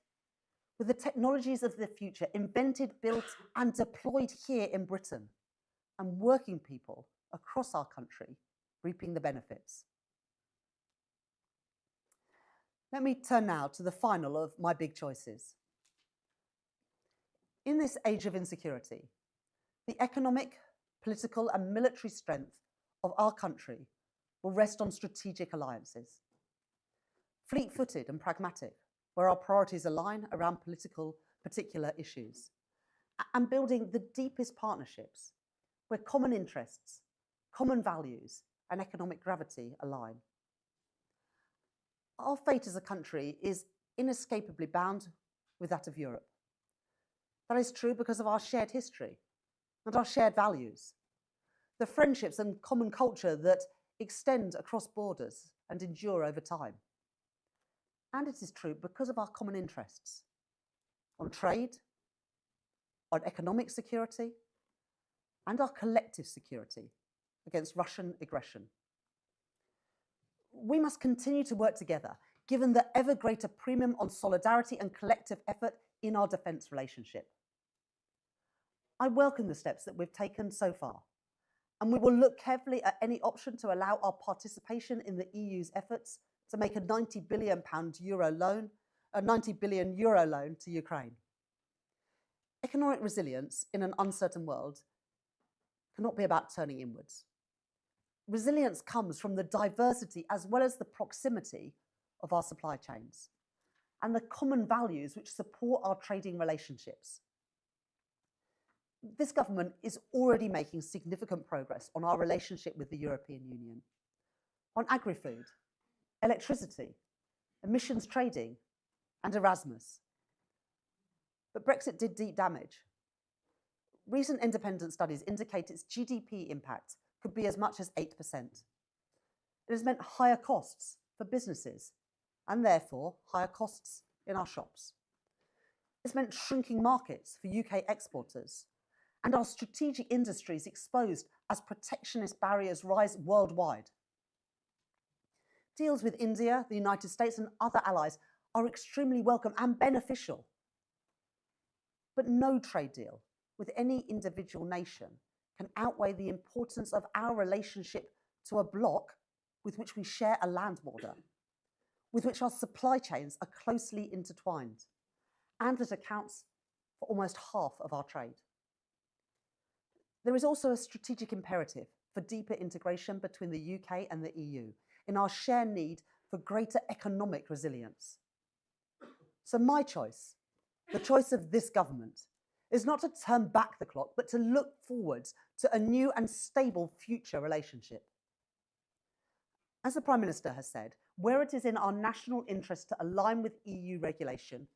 With the technologies of the future invented, built, and deployed here in Britain, and working people across our country reaping the benefits. Let me turn now to the final of my big choices. In this age of insecurity, the economic, political, and military strength of our country will rest on strategic alliances. Fleet-footed and pragmatic, where our priorities align around particular issues, and building the deepest partnerships where common interests, common values, and economic gravity align. Our fate as a country is inescapably bound with that of Europe, That is true because of our shared history and our shared values, the friendships and common culture that extend across borders and endure over time. And it is true because of our common interests on trade, on economic security, and our collective security against Russian aggression. We must continue to work together, given the ever greater premium on solidarity and collective effort in our defence relationship. I welcome the steps that we've taken so far, and we will look carefully at any option to allow our participation in the EU's efforts to make a €90 billion loan to Ukraine. Economic resilience in an uncertain world cannot be about turning inwards. Resilience comes from the diversity as well as the proximity of our supply chains and the common values which support our trading relationships. This government is already making significant progress on our relationship with the European Union, on agri-food, electricity, emissions trading, and Erasmus. But Brexit did deep damage. Recent independent studies indicate its GDP impact could be as much as 8%. It has meant higher costs for businesses and therefore higher costs in our shops. It's meant shrinking markets for UK exporters and our strategic industries exposed as protectionist barriers rise worldwide. Deals with India, the United States and other allies are extremely welcome and beneficial. But no trade deal with any individual nation can outweigh the importance of our relationship to a bloc with which we share a land border, with which our supply chains are closely intertwined, and that accounts for almost half of our trade. There is also a strategic imperative for deeper integration between the UK and the EU in our shared need for greater economic resilience. So my choice, the choice of this government, is not to turn back the clock, but to look forwards to a new and stable future relationship. As the Prime Minister has said, where it is in our national interest to align with EU regulation,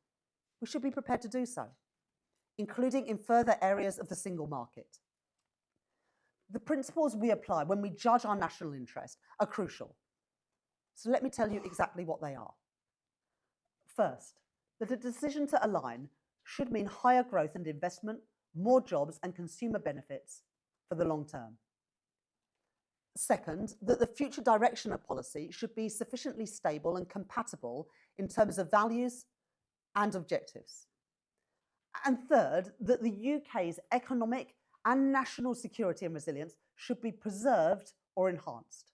we should be prepared to do so, including in further areas of the single market. The principles we apply when we judge our national interest are crucial. So let me tell you exactly what they are. First, that a decision to align should mean higher growth and investment, more jobs and consumer benefits for the long term. Second, that the future direction of policy should be sufficiently stable and compatible in terms of values and objectives. And third, that the UK's economic and national security and resilience should be preserved or enhanced.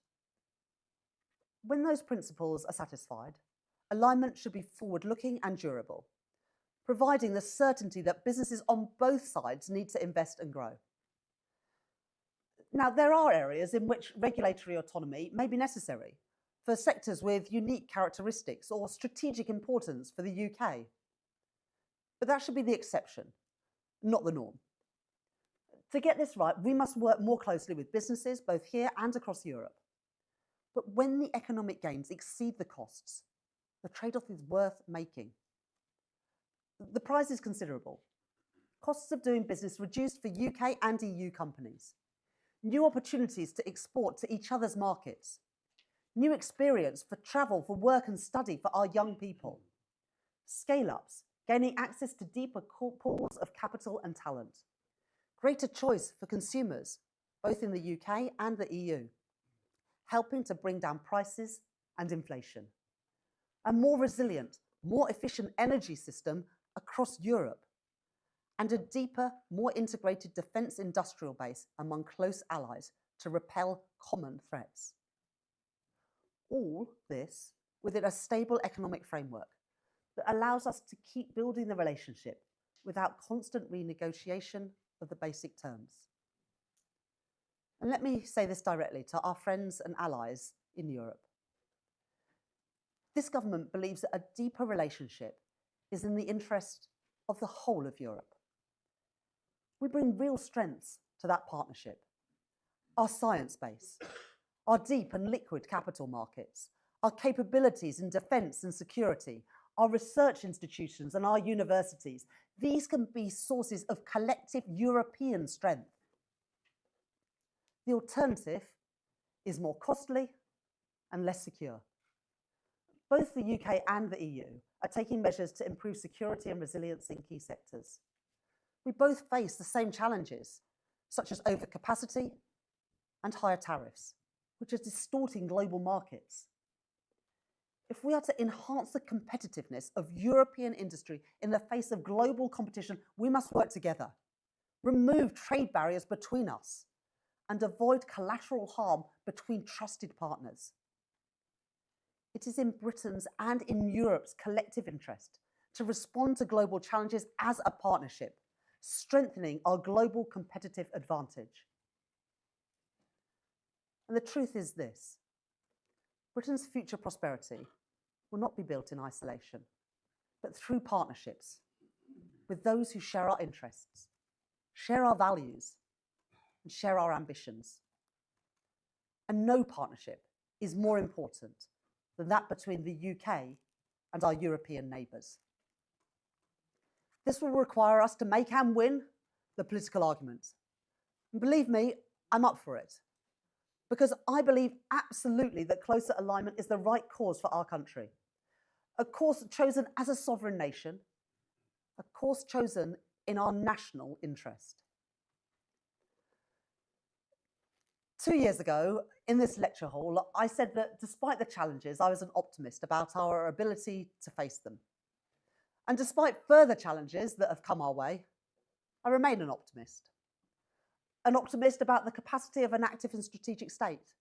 When those principles are satisfied, alignment should be forward-looking and durable, providing the certainty that businesses on both sides need to invest and grow. Now, there are areas in which regulatory autonomy may be necessary for sectors with unique characteristics or strategic importance for the UK. But that should be the exception, not the norm. To get this right, we must work more closely with businesses, both here and across Europe. But when the economic gains exceed the costs, the trade-off is worth making. The prize is considerable. Costs of doing business reduced for UK and EU companies. New opportunities to export to each other's markets. New experience for travel, for work and study for our young people. Scale-ups, gaining access to deeper pools of capital and talent. Greater choice for consumers, both in the UK and the EU, helping to bring down prices and inflation. A more resilient, more efficient energy system across Europe, and a deeper, more integrated defence industrial base among close allies to repel common threats. All this within a stable economic framework that allows us to keep building the relationship without constant renegotiation of the basic terms. And let me say this directly to our friends and allies in Europe. This government believes that a deeper relationship is in the interest of the whole of Europe. We bring real strengths to that partnership. Our science base, our deep and liquid capital markets, our capabilities in defence and security, our research institutions and our universities. These can be sources of collective European strength. The alternative is more costly and less secure. Both the UK and the EU are taking measures to improve security and resilience in key sectors. We both face the same challenges, such as overcapacity and higher tariffs, which are distorting global markets. If we are to enhance the competitiveness of European industry in the face of global competition, we must work together, remove trade barriers between us, and avoid collateral harm between trusted partners. It is in Britain's and in Europe's collective interest to respond to global challenges as a partnership, strengthening our global competitive advantage. And the truth is this: Britain's future prosperity will not be built in isolation, but through partnerships with those who share our interests, share our values, and share our ambitions. And no partnership is more important than that between the UK and our European neighbours. This will require us to make and win the political argument. And believe me, I'm up for it, because I believe absolutely that closer alignment is the right course for our country. A course chosen as a sovereign nation, a course chosen in our national interest. 2 years ago, in this lecture hall, I said that despite the challenges, I was an optimist about our ability to face them. And despite further challenges that have come our way, I remain an optimist. An optimist about the capacity of an active and strategic state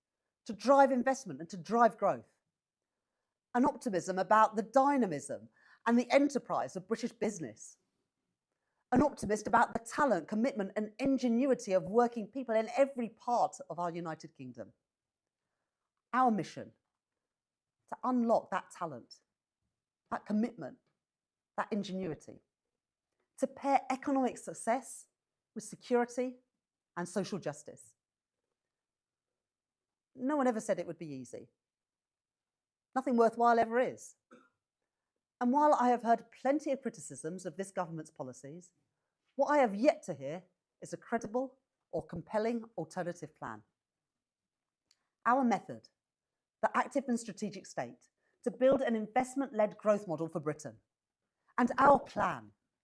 to drive investment and to drive growth. An optimism about the dynamism and the enterprise of British business. An optimist about the talent, commitment, and ingenuity of working people in every part of our United Kingdom. Our mission: to unlock that talent, that commitment, that ingenuity, to pair economic success with security and social justice. No one ever said it would be easy. Nothing worthwhile ever is. And while I have heard plenty of criticisms of this government's policies, what I have yet to hear is a credible or compelling alternative plan. Our method, the active and strategic state, to build an investment-led growth model for Britain. And our plan,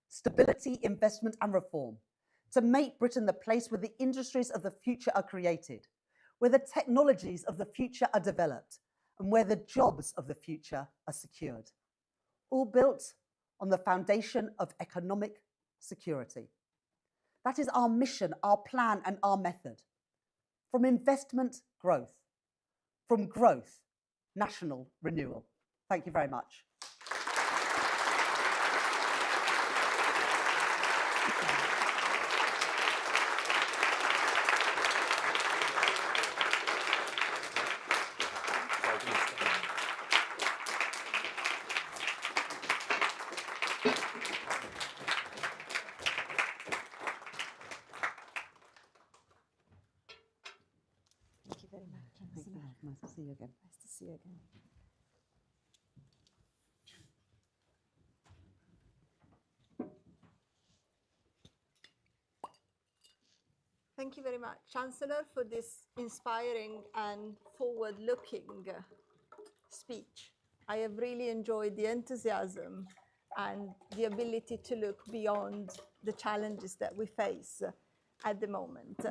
stability, investment and reform, to make Britain the place where the industries of the future are created, where the technologies of the future are developed, and where the jobs of the future are secured. All built on the foundation of economic security. That is our mission, our plan, and our method. From investment, growth. From growth, national renewal. Thank you very much. Thank you very much, Chancellor. Nice to see you again. Nice to see you again. Thank you very much, Chancellor, for this inspiring and forward-looking speech. I have really enjoyed the enthusiasm and the ability to look beyond the challenges that we face at the moment.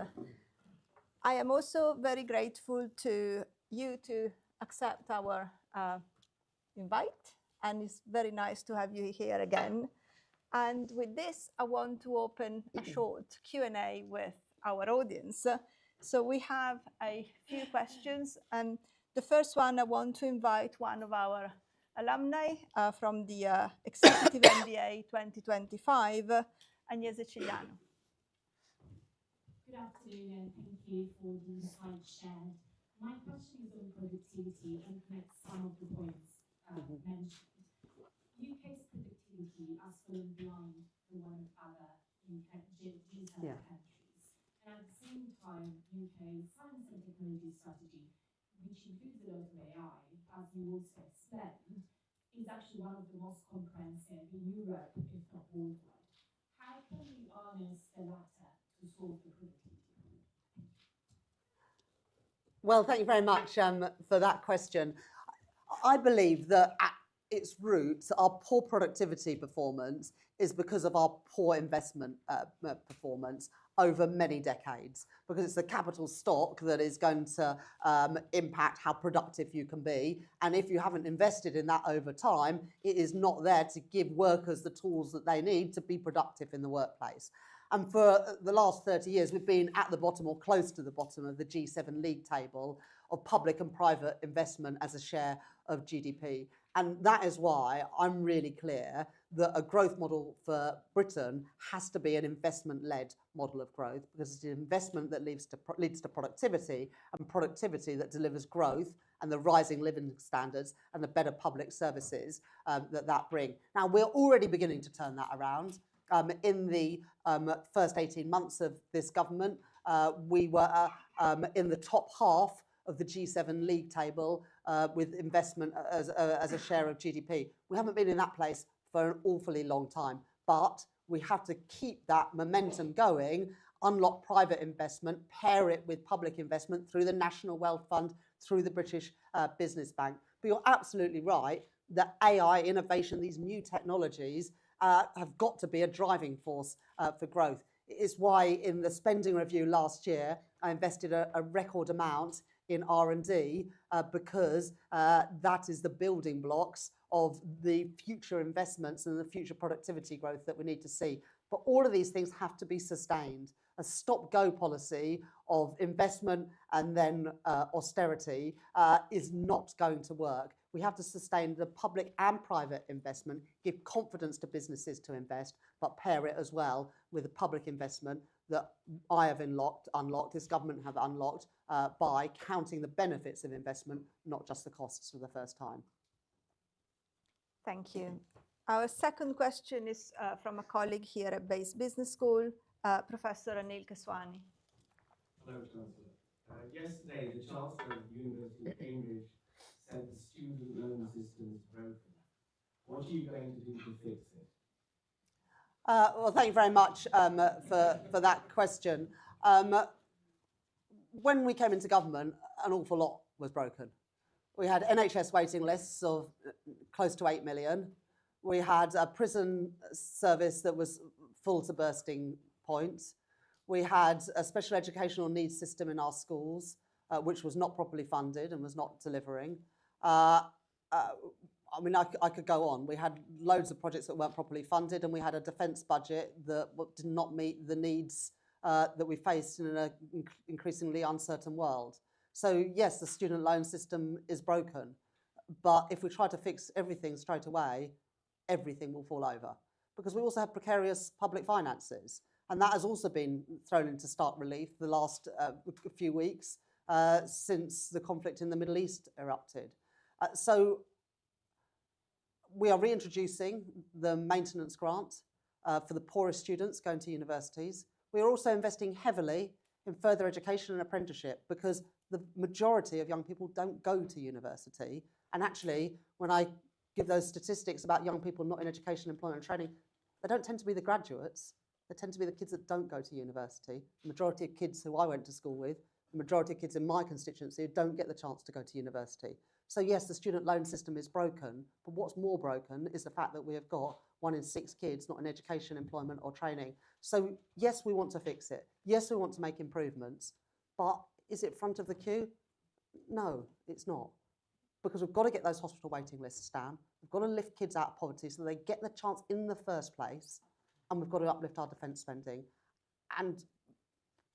I am also very grateful to you to accept our invite, and it's very nice to have you here again. And with this, I want to open a short Q&A with our audience. So we have a few questions, and the first one, I want to invite one of our alumni from the Executive MBA 2025, Agnese Cigliano. Good afternoon, and thank you for the insights shared. My question is on productivity and connects some of the points mentioned. UK's productivity has fallen behind the one of other G7 countries. And at the same time, UK's science and technology strategy, which includes a lot of AI, as you also explained, is actually one of the most comprehensive in Europe, if not worldwide. How can we harness the latter to solve the productivity problem? Well, thank you very much for that question. I believe that at its roots, our poor productivity performance is because of our poor investment performance over many decades, because it's the capital stock that is going to impact how productive you can be. And if you haven't invested in that over time, it is not there to give workers the tools that they need to be productive in the workplace. And for the last 30 years, we've been at the bottom or close to the bottom of the G7 league table of public and private investment as a share of GDP. And that is why I'm really clear that a growth model for Britain has to be an investment-led model of growth, because it's an investment that leads to productivity, and productivity that delivers growth and the rising living standards and the better public services that bring. Now, we're already beginning to turn that around. In the first 18 months of this government, we were in the top half of the G7 league table with investment as a share of GDP. We haven't been in that place for an awfully long time, but we have to keep that momentum going, unlock private investment, pair it with public investment through the National Wealth Fund, through the British Business Bank. But you're absolutely right that AI, innovation, these new technologies have got to be a driving force for growth. It's why in the spending review last year, I invested a record amount in R&D because that is the building blocks of the future investments and the future productivity growth that we need to see. But all of these things have to be sustained. A stop-go policy of investment and then austerity is not going to work. We have to sustain the public and private investment, give confidence to businesses to invest, but pair it as well with the public investment that I have unlocked, this government have unlocked by counting the benefits of investment, not just the costs for the first time. Thank you. Our second question is from a colleague here at Mais Business School, Professor Anil Keswani. Hello, Chancellor. Yesterday, the Chancellor of the University of Cambridge said the student loan system is broken. What are you going to do to fix it? Well, thank you very much for that question. When we came into government, an awful lot was broken. We had NHS waiting lists of close to 8 million. We had a prison service that was full to bursting point. We had a special educational needs system in our schools, which was not properly funded and was not delivering. I mean, I could go on. We had loads of projects that weren't properly funded, and we had a defence budget that did not meet the needs that we faced in an increasingly uncertain world. So yes, the student loan system is broken, but if we try to fix everything straight away, everything will fall over, because we also have precarious public finances, and that has also been thrown into stark relief the last few weeks since the conflict in the Middle East erupted. So we are reintroducing the maintenance grant for the poorest students going to universities. We are also investing heavily in further education and apprenticeship, because the majority of young people don't go to university. And actually, when I give those statistics about young people not in education, employment and training, they don't tend to be the graduates. They tend to be the kids that don't go to university. The majority of kids who I went to school with, the majority of kids in my constituency don't get the chance to go to university. So yes, the student loan system is broken, but what's more broken is the fact that we have got 1 in 6 kids not in education, employment or training. So yes, we want to fix it. Yes, we want to make improvements, but is it front of the queue? No, it's not. Because we've got to get those hospital waiting lists down. We've got to lift kids out of poverty so they get the chance in the first place, and we've got to uplift our defence spending. And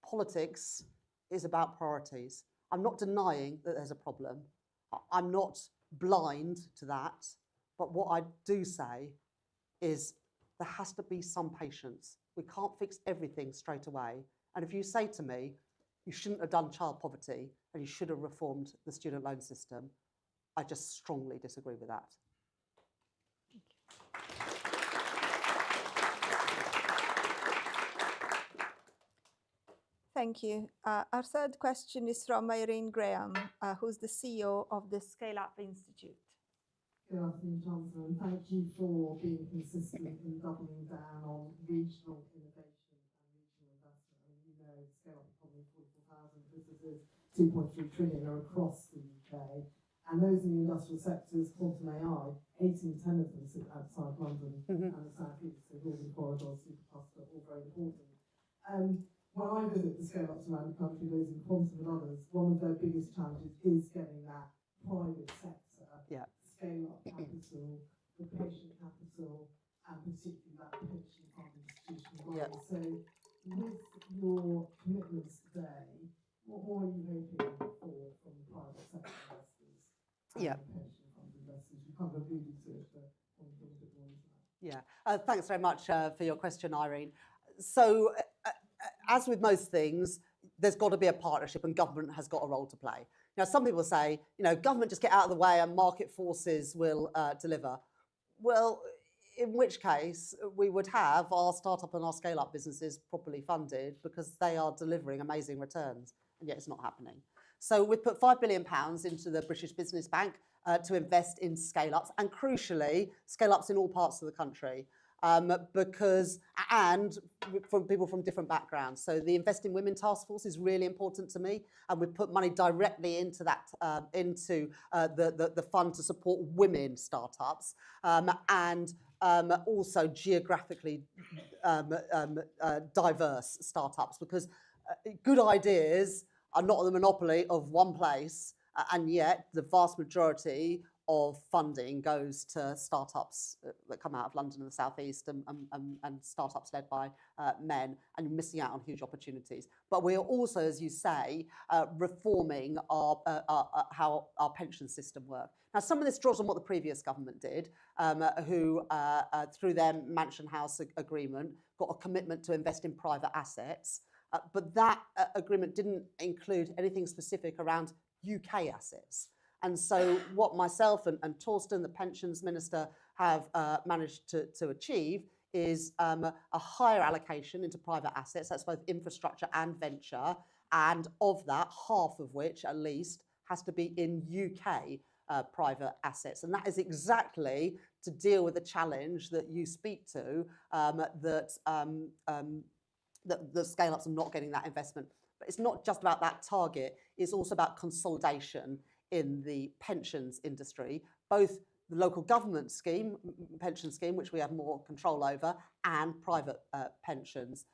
politics is about priorities. I'm not denying that there's a problem. I'm not blind to that, but what I do say is there has to be some patience. We can't fix everything straight away. And if you say to me, you shouldn't have done child poverty and you should have reformed the student loan system, I just strongly disagree with that. Thank you. Our third question is from Irene Graham, who's the CEO of the Scale Up Institute. Good afternoon, Chancellor, and thank you for being consistent in doubling down on regional innovation and regional investment. I mean, you know, the scale-up economy, 44,000 businesses, 2.3 trillion are across the UK. And those in the industrial sectors, quantum AI, 8 in 10 of them sit outside London and the South East. So Northern Corridor, Supercluster, all very important. When I visit the scale-ups around the country, those in quantum and others, one of their biggest challenges is getting that private sector scale-up capital, the patient capital, and particularly that pension fund institutional role. So with your commitments today, what more are you hoping for from the private sector investors and pension fund investors? You kind of alluded to it, but I want to go a bit more into that. Thanks very much for your question, Irene. So, as with most things, there's got to be a partnership and government has got a role to play. Now, some people say, government just get out of the way and market forces will deliver. Well, in which case, we would have our startup and our scale-up businesses properly funded because they are delivering amazing returns, and yet it's not happening. So we've put £5 billion into the British Business Bank to invest in scale-ups, and crucially, scale-ups in all parts of the country. And from people from different backgrounds. So the Invest in Women Task Force is really important to me, and we put money directly into that, the fund to support women startups, and also geographically diverse startups, because good ideas are not the monopoly of one place, and yet the vast majority of funding goes to startups that come out of London and the South East, and startups led by men, and you're missing out on huge opportunities. But we're also, as you say, reforming how our pension system works. Now, some of this draws on what the previous government did, who, through their Mansion House agreement, got a commitment to invest in private assets. But that agreement didn't include anything specific around UK assets. And so what myself and Torsten, the pensions minister, have managed to achieve is a higher allocation into private assets. That's both infrastructure and venture. And of that, half of which at least has to be in UK private assets. And that is exactly to deal with the challenge that you speak to, that the scale-ups are not getting that investment. But it's not just about that target, it's also about consolidation in the pensions industry, both the local government scheme, pension scheme, which we have more control over, and private pensions,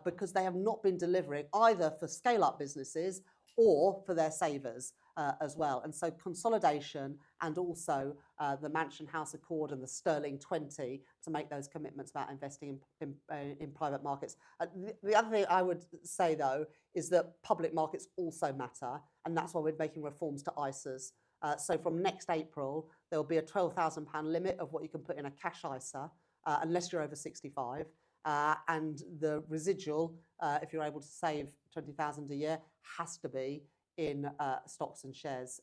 because they have not been delivering either for scale-up businesses or for their savers as well. And so consolidation, and also the Mansion House Accord and the Sterling 20 to make those commitments about investing in private markets. The other thing I would say, though, is that public markets also matter, and that's why we're making reforms to ISAs. So from next April, there will be a £12,000 limit of what you can put in a cash ISA, unless you're over 65. And the residual, if you're able to save 20,000 a year, has to be in stocks and shares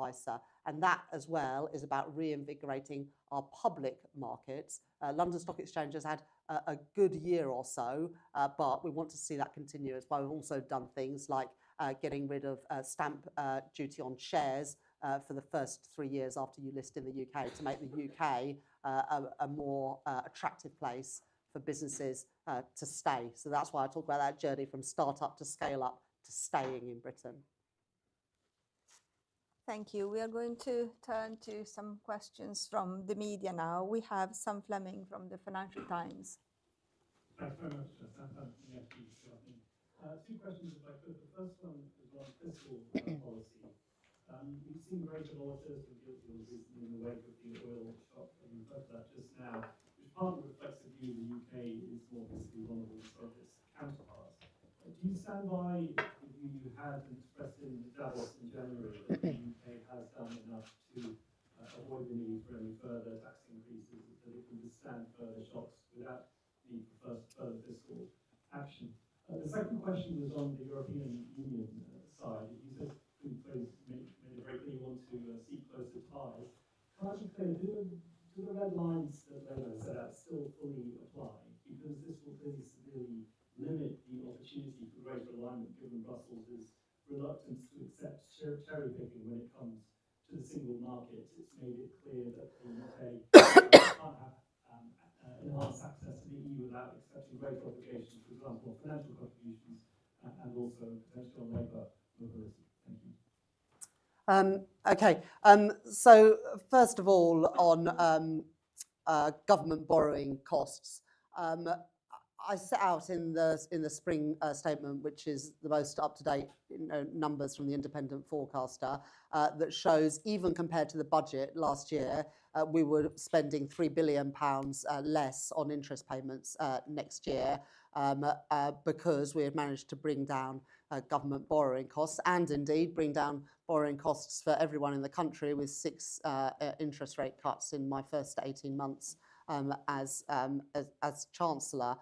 ISA. And that as well is about reinvigorating our public markets. London Stock Exchange has had a good year or so, but we want to see that continue. As well, we've also done things like getting rid of stamp duty on shares for the first 3 years after you list in the UK, to make the UK a more attractive place for businesses to stay. So that's why I talk about that journey from start-up to scale-up to staying in Britain. Thank you. We are going to turn to some questions from the media now. We have Sam Fleming from the Financial Times. Thanks very much, Sam Fleming from the FT. Good afternoon. Two questions, if I could. The first one is on fiscal policy. We've seen greater volatility in gilt yields recently in the wake of the oil shock, and we've heard that just now, which partly reflects the view the UK is more fiscally vulnerable than its counterparts. Do you stand by the view you had and expressed in Davos in January that the UK has done enough to avoid the need for any further tax increases, that it can withstand further shocks without need for further fiscal action? The second question was on the European Union side. You said made it very clear you want to seek closer ties. Can I be clear, do the red lines that Labour set out still fully apply? Because this will clearly severely limit the opportunity for greater alignment, given Brussels' reluctance to accept cherry picking when it comes to the single market, it's made it clear that the UK can't have enhanced access to the EU without accepting greater obligations, for example, on financial contributions and also potentially on labour mobility. Thank you. Okay, so first of all, on government borrowing costs, I set out in the spring statement, which is the most up-to-date numbers from the independent forecaster, that shows even compared to the budget last year, we were spending £3 billion less on interest payments next year because we had managed to bring down government borrowing costs and indeed bring down borrowing costs for everyone in the country with 6 interest rate cuts in my first 18 months as Chancellor.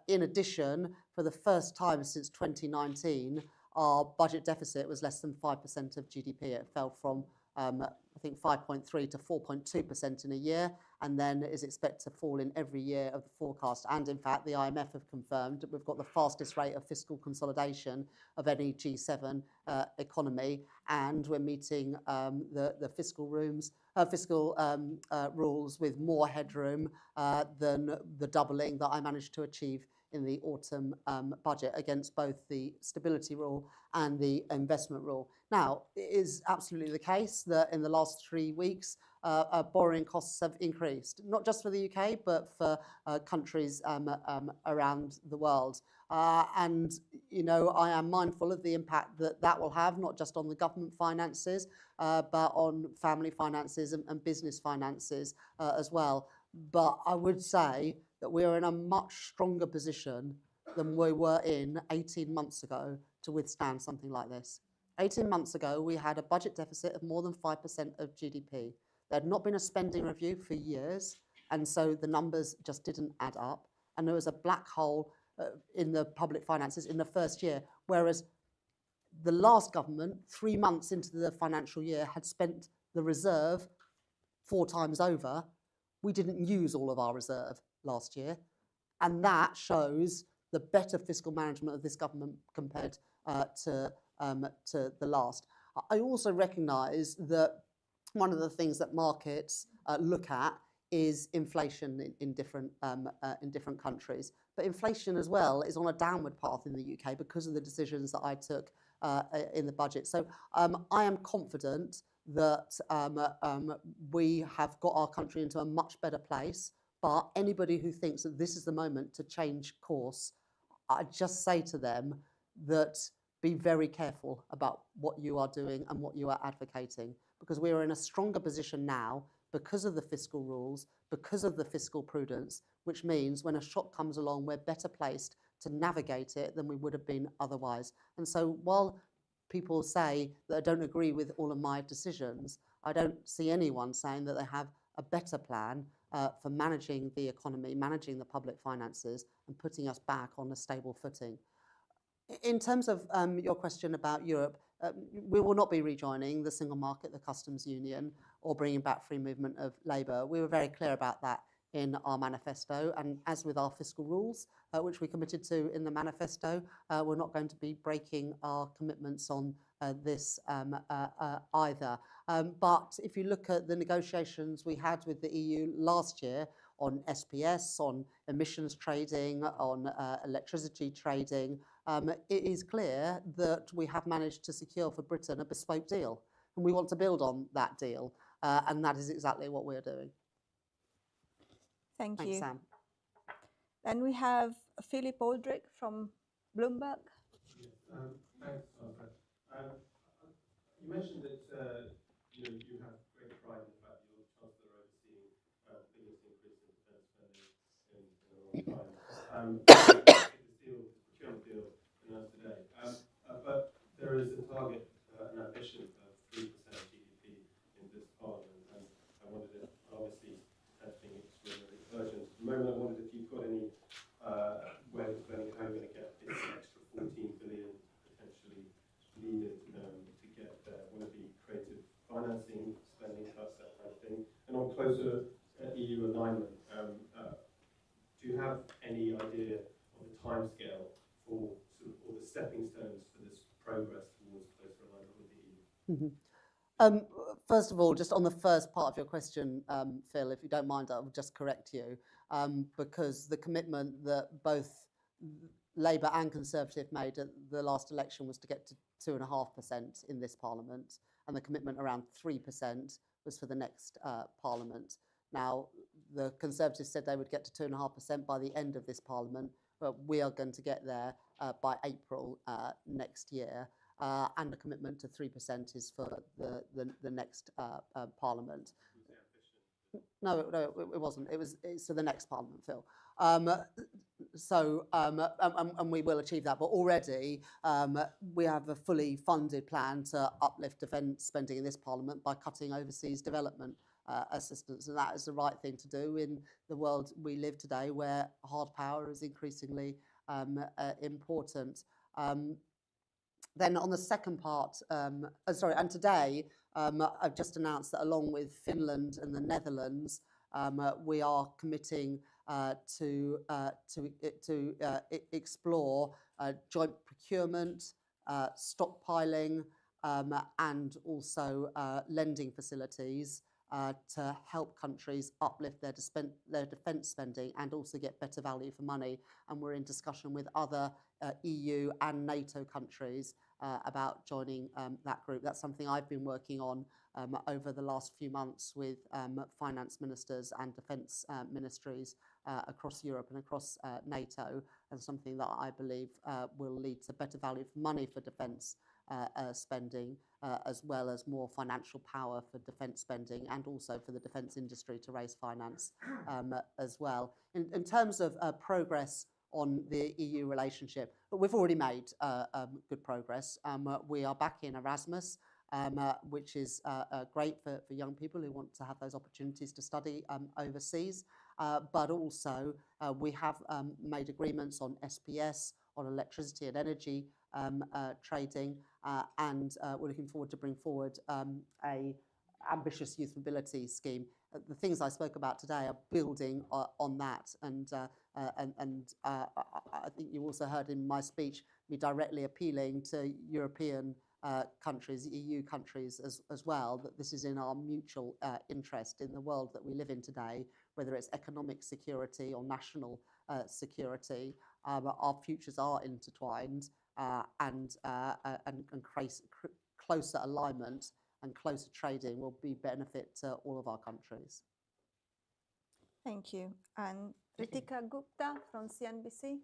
In addition, for the first time since 2019, our budget deficit was less than 5% of GDP. It fell from, I think, 5.3 to 4.2% in a year, and then is expected to fall in every year of the forecast. And in fact, the IMF have confirmed that we've got the fastest rate of fiscal consolidation of any G7 economy, and we're meeting the fiscal rules with more headroom than the doubling that I managed to achieve in the autumn budget against both the stability rule and the investment rule. Now, it is absolutely the case that in the last 3 weeks, borrowing costs have increased, not just for the UK, but for countries around the world. And, you know, I am mindful of the impact that that will have, not just on the government finances, but on family finances and business finances as well. But I would say that we are in a much stronger position than we were in 18 months ago to withstand something like this. 18 months ago, we had a budget deficit of more than 5% of GDP. There had not been a spending review for years, and so the numbers just didn't add up. And there was a black hole in the public finances in the first year, whereas the last government, 3 months into the financial year, had spent the reserve 4 times over. We didn't use all of our reserve last year, and that shows the better fiscal management of this government compared to the last. I also recognise that one of the things that markets look at is inflation in different countries. But inflation as well is on a downward path in the UK because of the decisions that I took in the budget. So I am confident that we have got our country into a much better place. But anybody who thinks that this is the moment to change course, I just say to them that be very careful about what you are doing and what you are advocating, because we are in a stronger position now because of the fiscal rules, because of the fiscal prudence, which means when a shock comes along, we're better placed to navigate it than we would have been otherwise. And so while people say that I don't agree with all of my decisions, I don't see anyone saying that they have a better plan for managing the economy, managing the public finances, and putting us back on a stable footing. In terms of your question about Europe, we will not be rejoining the single market, the customs union, or bringing back free movement of labour. We were very clear about that in our manifesto, and as with our fiscal rules, which we committed to in the manifesto, we're not going to be breaking our commitments on this either. But if you look at the negotiations we had with the EU last year on SPS, on emissions trading, on electricity trading, it is clear that we have managed to secure for Britain a bespoke deal. And we want to build on that deal, and that is exactly what we're doing. Thanks, Thanks, Sam. Then we have Philip Aldrich from Bloomberg. Yes, thanks, Chancellor. You mentioned that you have great pride in the fact that you're Chancellor overseeing the biggest increase in defence spending in a long time. This procurement deal announced today. But there is a target, an ambition of 3% GDP in this Parliament, and I wondered if, obviously, that's being extremely urgent. At the moment, I wondered if you've got any way of explaining how you're going to get this extra 14 billion potentially needed to get there. Will it be creative financing, spending cuts, that kind of thing? And on closer EU alignment, do you have any idea First of all, just on the first part of your question, Phil, if you don't mind, I'll just correct you, because the commitment that both Labour and Conservative made at the last election was to get to 2.5% in this Parliament, and the commitment around 3% was for the next Parliament. Now, the Conservatives said they would get to 2.5% by the end of this Parliament, but we are going to get there by April next year. And the commitment to 3% is for the next Parliament. No, it wasn't. It's for the next Parliament, Phil. And we will achieve that. But already we have a fully funded plan to uplift defence spending in this Parliament by cutting overseas development assistance, and that is the right thing to do in the world we live today, where hard power is increasingly important. Then on the second part, and today I've just announced that along with Finland and the Netherlands, we are committing to explore joint procurement, stockpiling, and also lending facilities to help countries uplift their defence spending and also get better value for money. And we're in discussion with other EU and NATO countries about joining that group. That's something I've been working on over the last few months with finance ministers and defence ministries across Europe and across NATO, and something that I believe will lead to better value for money for defence spending, as well as more financial power for defence spending, and also for the defence industry to raise finance as well. In terms of progress on the EU relationship, but we've already made good progress. We are back in Erasmus, which is great for young people who want to have those opportunities to study overseas. But also we have made agreements on SPS, on electricity and energy trading, and we're looking forward to bring forward a ambitious youth mobility scheme. The things I spoke about today are building on that, and I think you also heard in my speech me directly appealing to European countries, EU countries as well, that this is in our mutual interest in the world that we live in today, whether it's economic security or national security. Our futures are intertwined, and closer alignment and closer trading will be benefit to all of our countries. Thank you. And Ritika Gupta from CNBC.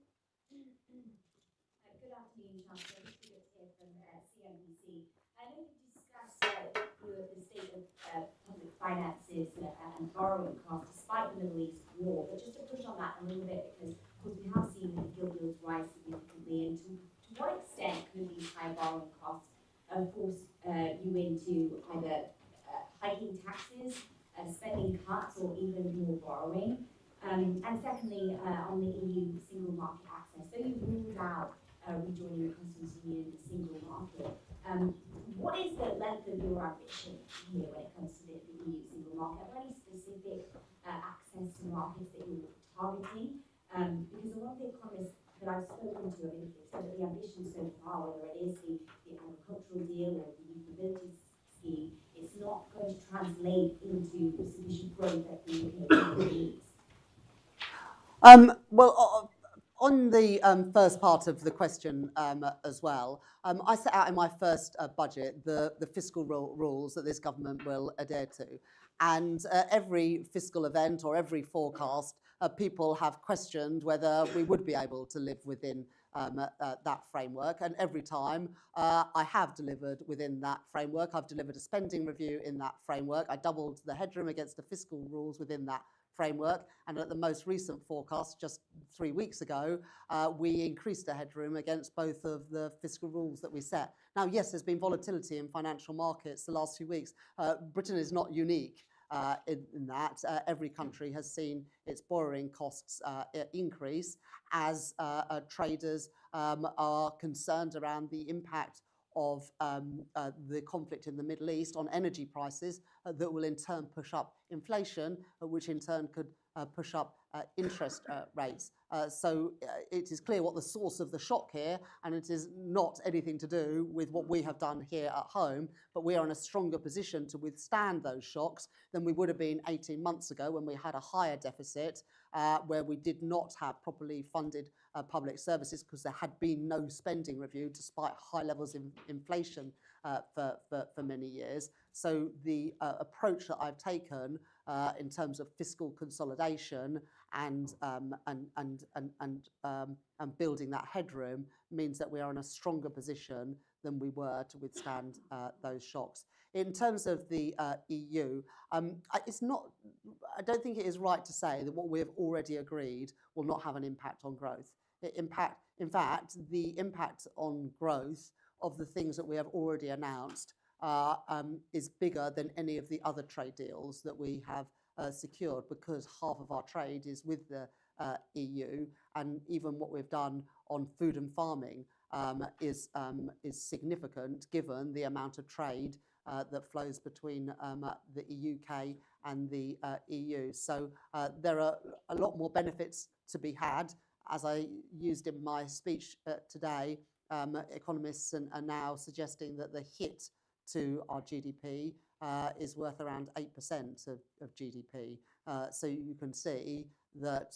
Good afternoon, Chancellor. Ritika here from CNBC. I know you discussed the state of public finances and borrowing costs despite the Middle East war, but just to push on that a little bit, because of course we have seen gilt yields rise significantly, and to what extent could these high borrowing costs force you into either hiking taxes, spending cuts, or even more borrowing? And secondly, on the EU single market access, though you've ruled out rejoining the customs union, the single market, what is the length of your ambition here when it comes to the EU single market? Are there any specific access to markets that you're targeting? Because a lot of the economists that I've spoken to, I mean, said that the ambition so far, whether it is the agricultural deal or the youth mobility scheme, it's not going to translate into sufficient growth that the UK needs. Well, on the first part of the question as well, I set out in my first budget the fiscal rules that this government will adhere to. And every fiscal event or every forecast, people have questioned whether we would be able to live within that framework. And every time I have delivered within that framework. I've delivered a spending review in that framework. I doubled the headroom against the fiscal rules within that framework, and at the most recent forecast just 3 weeks ago, we increased the headroom against both of the fiscal rules that we set. Now, yes, there's been volatility in financial markets the last few weeks. Britain is not unique in that. Every country has seen its borrowing costs increase as traders are concerned around the impact of the conflict in the Middle East on energy prices that will in turn push up inflation, which in turn could push up interest rates. So it is clear what the source of the shock here, and it is not anything to do with what we have done here at home, but we are in a stronger position to withstand those shocks than we would have been 18 months ago when we had a higher deficit, where we did not have properly funded public services because there had been no spending review despite high levels of inflation for many years. So the approach that I've taken in terms of fiscal consolidation and building that headroom means that we are in a stronger position than we were to withstand those shocks. In terms of the EU, I don't think it is right to say that what we have already agreed will not have an impact on growth. In fact, the impact on growth of the things that we have already announced is bigger than any of the other trade deals that we have secured, because half of our trade is with the EU, and even what we've done on food and farming is significant given the amount of trade that flows between the UK and the EU. So there are a lot more benefits to be had. As I used in my speech today, economists are now suggesting that the hit to our GDP is worth around 8% of GDP. So you can see that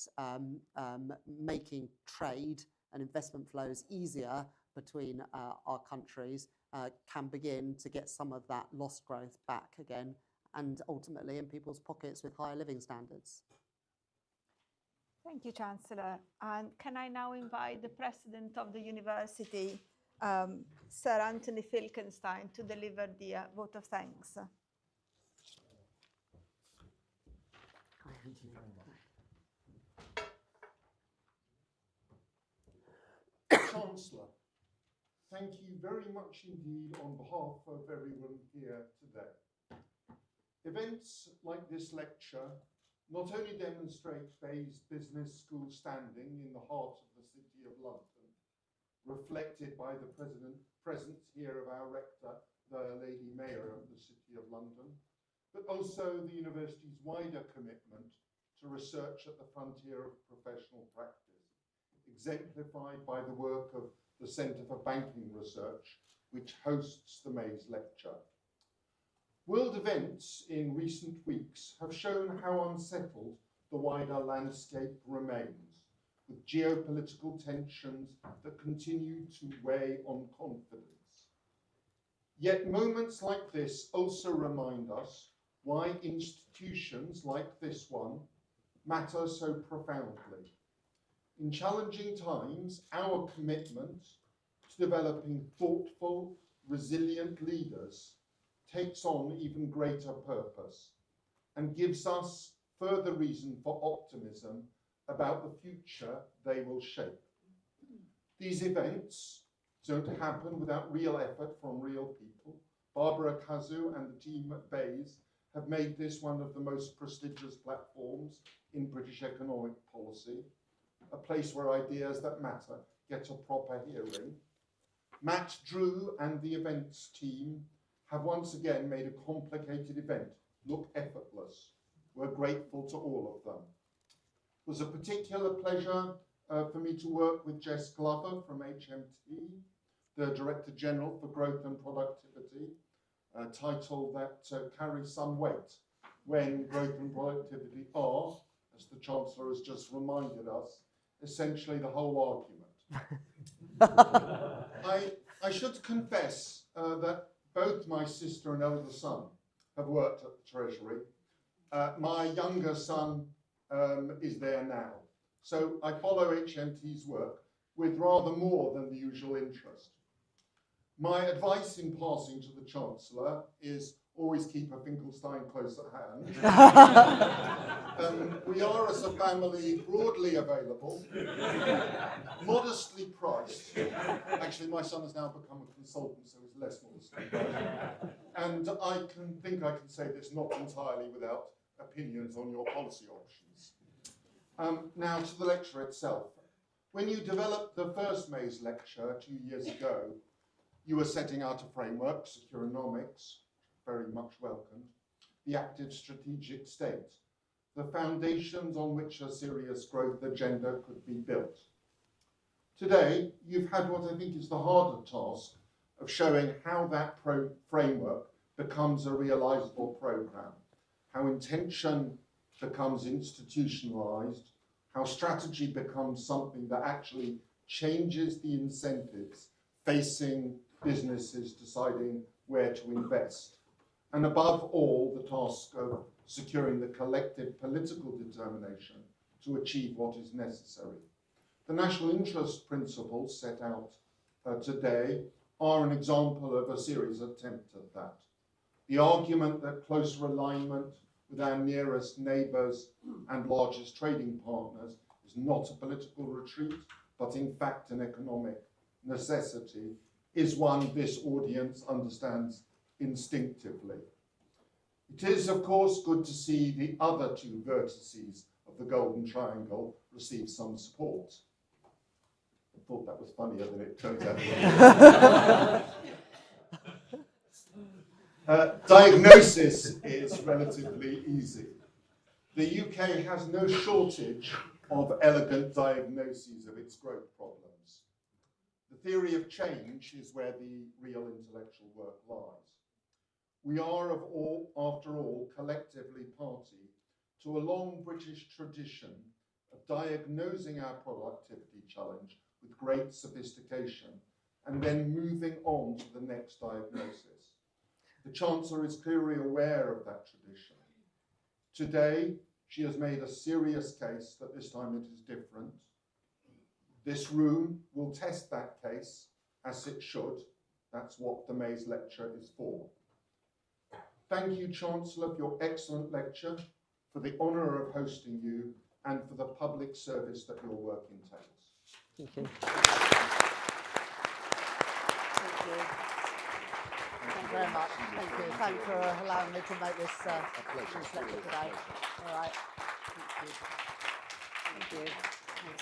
making trade and investment flows easier between our countries can begin to get some of that lost growth back again, and ultimately in people's pockets with higher living standards. Thank you, Chancellor. And can I now invite the President of the University, Sir Anthony Filkenstein, to deliver the vote of thanks. Chancellor, thank you very much indeed on behalf of everyone here today. Events like this lecture not only demonstrate Bayes Business School standing in the heart of the City of London, reflected by the presence here of our rector, the Lady Mayor of the City of London, but also the university's wider commitment to research at the frontier of professional practice, exemplified by the work of the Centre for Banking Research, which hosts the Mais lecture. World events in recent weeks have shown how unsettled the wider landscape remains, with geopolitical tensions that continue to weigh on confidence. Yet moments like this also remind us why institutions like this one matter so profoundly. In challenging times, our commitment to developing thoughtful, resilient leaders takes on even greater purpose and gives us further reason for optimism about the future they will shape. These events don't happen without real effort from real people. Barbara Kazu and the team at Bayes have made this one of the most prestigious platforms in British economic policy, a place where ideas that matter get a proper hearing. Matt Drew and the events team have once again made a complicated event look effortless. We're grateful to all of them. It was a particular pleasure for me to work with Jess Glover from HMT, the Director General for Growth and Productivity, a title that carries some weight when growth and productivity are, as the Chancellor has just reminded us, essentially the whole argument. I should confess that both my sister and elder son have worked at the Treasury. My younger son is there now. So I follow HMT's work with rather more than the usual interest. My advice in passing to the Chancellor is always keep a Finkelstein close at hand. We are, as a family, broadly available, modestly priced. Actually, my son has now become a consultant, so he's less modestly priced. And I think I can say this not entirely without opinions on your policy options. Now to the lecture itself. When you developed the first Mais lecture 2 years ago, you were setting out a framework, Securonomics, very much welcomed, the active strategic state, the foundations on which a serious growth agenda could be built. Today, you've had what I think is the harder task of showing how that framework becomes a realizable program, how intention becomes institutionalized, how strategy becomes something that actually changes the incentives facing businesses deciding where to invest. And above all, the task of securing the collective political determination to achieve what is necessary. The national interest principles set out today are an example of a series of attempts at that. The argument that closer alignment with our nearest neighbours and largest trading partners is not a political retreat, but in fact an economic necessity, is one this audience understands instinctively. It is, of course, good to see the other two vertices of the Golden Triangle receive some support. I thought that was funnier than it turns out. Diagnosis is relatively easy. The UK has no shortage of elegant diagnoses of its growth problems. The theory of change is where the real intellectual work lies. We are, after all, collectively party to a long British tradition of diagnosing our productivity challenge with great sophistication and then moving on to the next diagnosis. The Chancellor is clearly aware of that tradition. Today, she has made a serious case that this time it is different. This room will test that case, as it should. That's what the Mais lecture is for. Thank you, Chancellor, for your excellent lecture, for the honour of hosting you, and for the public service that your work entails. Thank you. Thank you. Thank you very much. Thank you. Thanks for allowing me to make this lecture today. All right. Thank you. Thank you. Thanks.